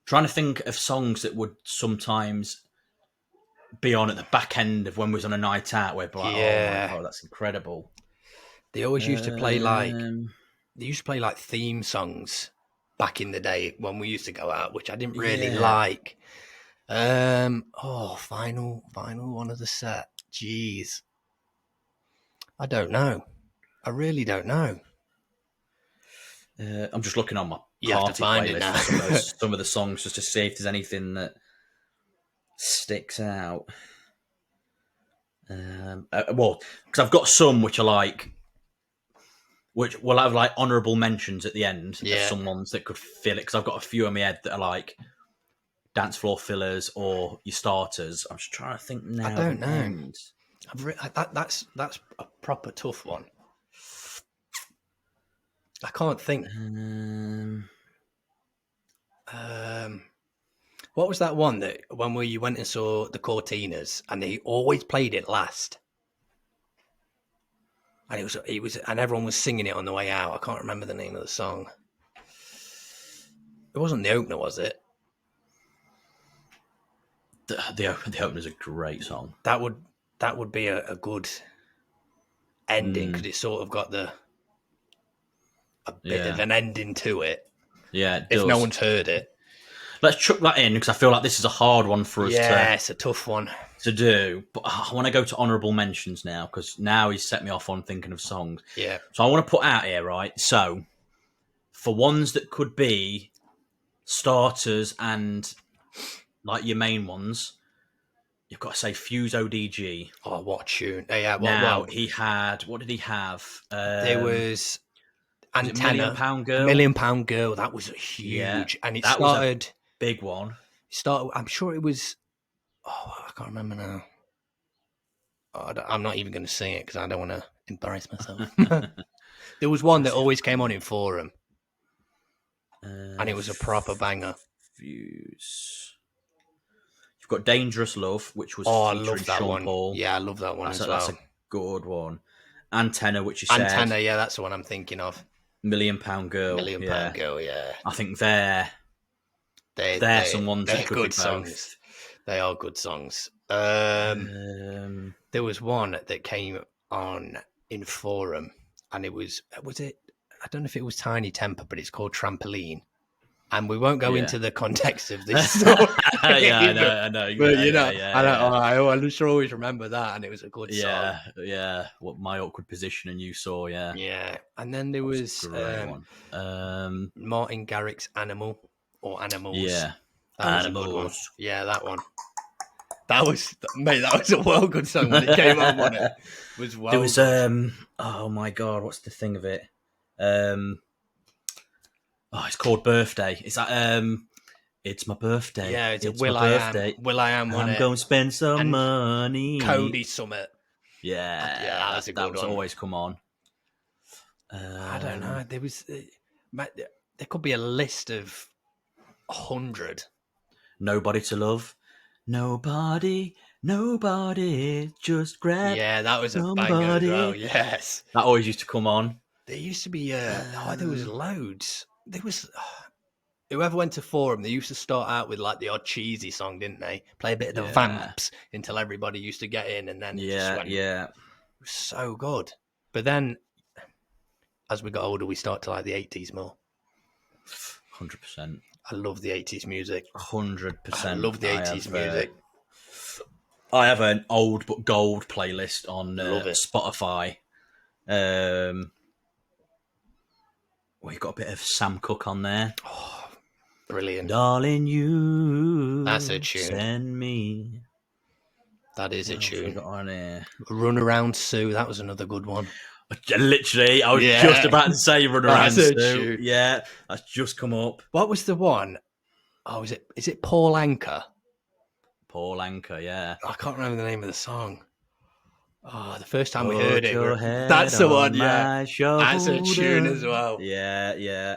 Trying to think of songs that would sometimes be on at the back end of when we was on a night out where we're like, Yeah. oh my god, that's incredible. They always used to play like theme songs back in the day when we used to go out, which I didn't really like. Final one of the set. Jeez. I don't know. I really don't know. I'm just looking on my You have to party find it playlist now. for some of the songs just to see if there's anything that sticks out. Well, because I've got some which are like, which will have like honourable mentions at the end of some ones that could fill it. Because I've got a few in my head that are like dance floor fillers or your starters. I'm just trying to think now. I don't know. That's a proper tough one. I can't think. What was that one that when you went and saw the Cortinas and they always played it last? And it was, and everyone was singing it on the way out. I can't remember the name of the song. It wasn't the opener, was it? The opener is a great song. That would be a good ending because it sort of got a bit of an ending to it. Yeah, it if does. no one's heard it. Let's chuck that in because I feel like this is a hard one for us it's a tough one to do. But I want to go to honourable mentions now because now he's set me off on thinking of songs. Yeah. So I want to put out here, right? So for ones that could be starters and like your main ones, you've got to say Fuse ODG. Oh, what tune! Yeah, he had. What did he have? There was Antenna, £1 Million Girl. £1 Million Girl. That was huge, and it started. Was a big one. I'm sure it was. Oh, I can't remember now. I'm not even going to sing it because I don't want to embarrass myself. There was one that always came on in Forum, and it was a proper banger. Fuse. You've got Dangerous Love, which was featuring Sean one. Paul. Yeah, I love that one as well. That's a good one. Antenna, which you Antenna, said. yeah, that's the one I'm thinking of. £1 Million Girl. £1 Million Girl, yeah. I think they're some ones that could good be songs. both. They are good songs. There was one that came on in Forum, and it was it? I don't know if it was Tiny Temper, but it's called Trampoline. And we won't go into the context of this story. I know. But I just always remember that, and it was a good song. Yeah. What my awkward position, and you saw, yeah. Yeah, and then there was one. Martin Garrix's Animal or Animals. Yeah, that was a good one. Yeah, that one. That was a well good song when it came on, wasn't it? It was well. There was oh my god, what's the thing of it? It's called Birthday. It's that it's my birthday. Yeah, it's my birthday. Will I Am. I'm going to spend some money. Cody Summit. Yeah, that's a good one. That always come on. I don't know. There could be a list of 100. Nobody to Love. Nobody, just grab. Yeah, that was somebody. A banger as well. Yes, that always used to come on. There used to be there was loads. There was whoever went to Forum. They used to start out with like the odd cheesy song, didn't they? Play a bit of the Vamps until everybody used to get in, and then it was so good. But then, as we got older, we start to like the 80s more. 100%. I love the 80s music. 100%. I love the 80s music. I have an old but gold playlist on Love it. Spotify. We've got a bit of Sam Cooke on there. Oh, brilliant. Darling, you That's a tune. send me. That is What a else we tune. got on here? Run Around Sue. That was another good one. Literally, I was Yeah. just about to say Run Around That's a Sue. tune. Yeah, that's just come up. What was the one? Oh, is it Paul Anka? Paul Anka, yeah. I can't remember the name of the song. Oh, the first time we Put heard it. your head That's the one, on yeah. my That's a tune shoulder. as well. Yeah, yeah.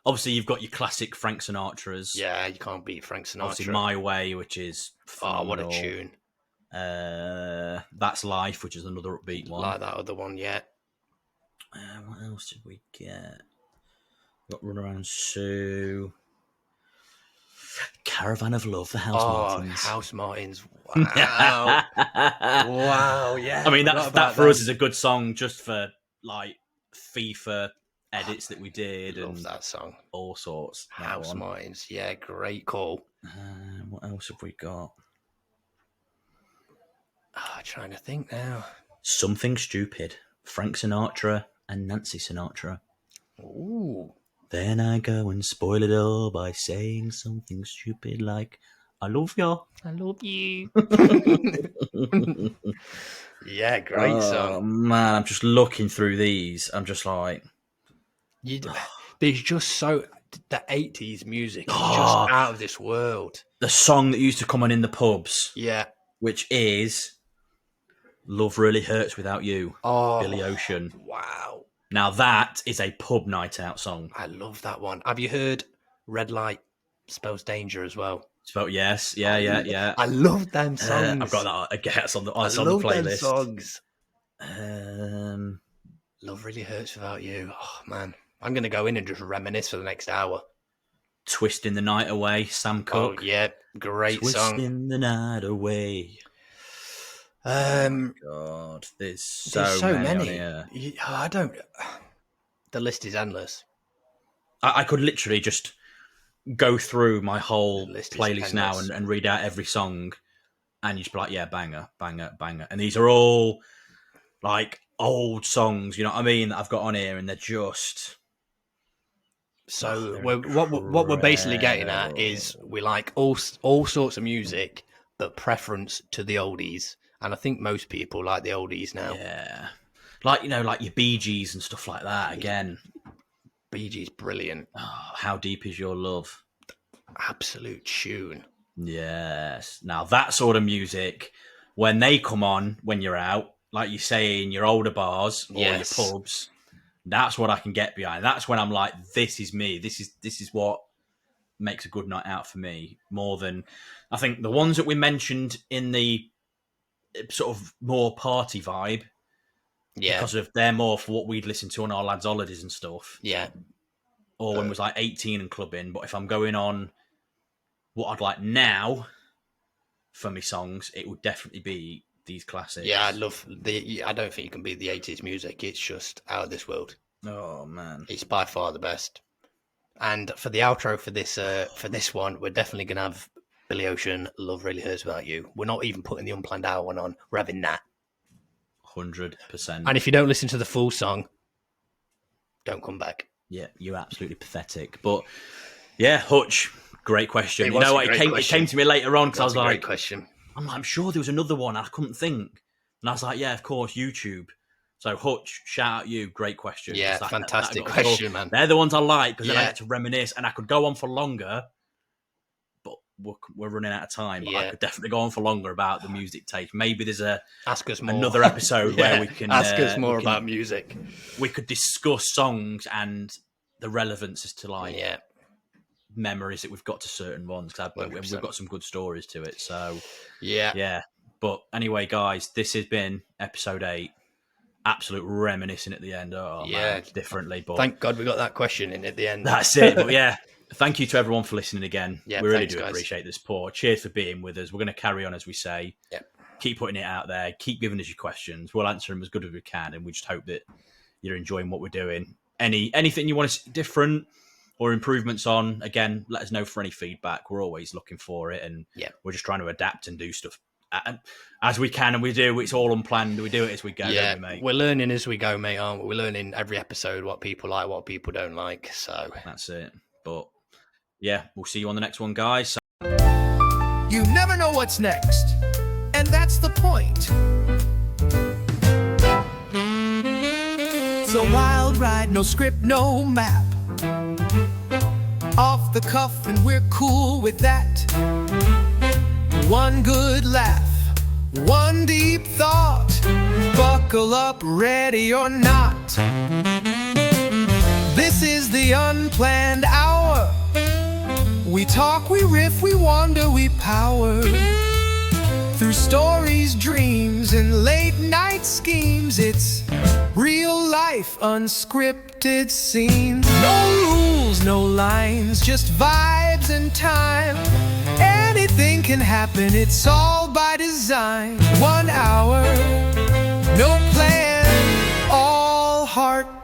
Obviously, you've got your classic Frank Sinatra's. Yeah, you can't beat Frank Sinatra. Obviously, My Way, which is phenomenal. what a tune. That's Life, which is another upbeat one. Like that other one, yeah. What else did we get? Got Run Around Sue. Caravan of Love, the House Martins. House Martins. Wow. Wow, yeah. I mean, that for us is a good song just for like FIFA edits that we did. Love and that song. All sorts. House Martins, yeah, great call. What else have we got? Trying to think now. Something Stupid. Frank Sinatra and Nancy Sinatra. Ooh. Then I go and spoil it all by saying something stupid like, I love you. I love you. Yeah, great song. Oh, man, I'm just looking through these. I'm just like... There's just so... The 80s music is just out of this world. The song that used to come on in the pubs. Yeah. Which is Love Really Hurts Without You. Oh, Billy Ocean. Wow. Now that is a pub night out song. I love that one. Have you heard Red Light Spells Danger as well? Spelled yes. Yeah. I love them songs. I've got that. I guess on the I playlist. love them songs. Um, Love Really Hurts Without You. Oh, man. I'm going to go in and just reminisce for the next hour. Twisting the Night Away, Sam Cooke. Oh, yeah. Great song. Twisting the Night Away. Oh, God. There's so many. On here. I don't... The list is endless. I could literally just go through my whole list is playlist now endless. and read out every song, and you just be like, yeah, banger, banger, banger. And these are all like old songs, you know what I mean, that I've got on here, and they're just... So what we're basically getting at is we like all sorts of music, but preference to the oldies. And I think most people like the oldies now. Yeah. Like, you know, like your Bee Gees and stuff like that, again. Bee Gees, brilliant. Oh, How Deep Is Your Love? Absolute tune. Yes. Now, that sort of music, when they come on, when you're out, like you say, in your older bars or your pubs, that's what I can get behind. That's when I'm like, this is me. This is what makes a good night out for me. More than, I think, the ones that we mentioned in the sort of more party vibe, because of they're more for what we'd listen to on our lads' holidays and stuff. Yeah. Or when it was like 18 and clubbing. But if I'm going on what I'd like now for me songs, it would definitely be these classics. Yeah, I don't think you can beat the 80s music. It's just out of this world. Oh, man. It's by far the best. And for the outro for this one, we're definitely going to have Billy Ocean, Love Really Hurts Without You. We're not even putting the Unplanned Hour one on. We're having that. 100%. And if you don't listen to the full song, don't come back. Yeah, you're absolutely pathetic. But yeah, Hutch, great question. You know what? It came to me later on because I was like, great question. I'm sure there was another one. I couldn't think. And I was like, yeah, of course, YouTube. So Hutch, shout out you. Great question. Yeah, fantastic question, man. They're the ones I like because then I get to reminisce, and I could go on for longer. But we're running out of time. But I could definitely go on for longer about the music taste. Maybe there's ask us more. Another episode where we can ask us more about music. We could discuss songs and the relevance as to like memories that we've got to certain ones. Because we've got some good stories to it. So yeah. But anyway, guys, this has been episode 8. Absolute reminiscing at the end. Man, differently. But thank God we got that question in at the end. That's it. But yeah, thank you to everyone for listening again. Yeah, we really do appreciate the support. Cheers for being with us. We're going to carry on, as we say. Yeah. Keep putting it out there. Keep giving us your questions. We'll answer them as good as we can, and we just hope that you're enjoying what we're doing. Anything you want to see different, or improvements on, again, let us know for any feedback. We're always looking for it, and Yeah. we're just trying to adapt and do stuff as we can, and we do. It's all unplanned. We do it as we go, Yeah, don't we, mate? we're learning as we go, mate, aren't we? We're learning every episode what people like, what people don't like. So that's it. But yeah, we'll see you on the next one, guys. So You never know what's next, and that's the point. It's a wild ride, no script, no map. Off the cuff, and we're cool with that. One good laugh, one deep thought. Buckle up, ready or not. This is the unplanned hour. We talk, we riff, we wander, we power through stories, dreams, and late night schemes. It's real life, unscripted scenes. No rules, no lines, just vibes and time. Anything can happen, it's all by design. 1 hour, no plan, all heart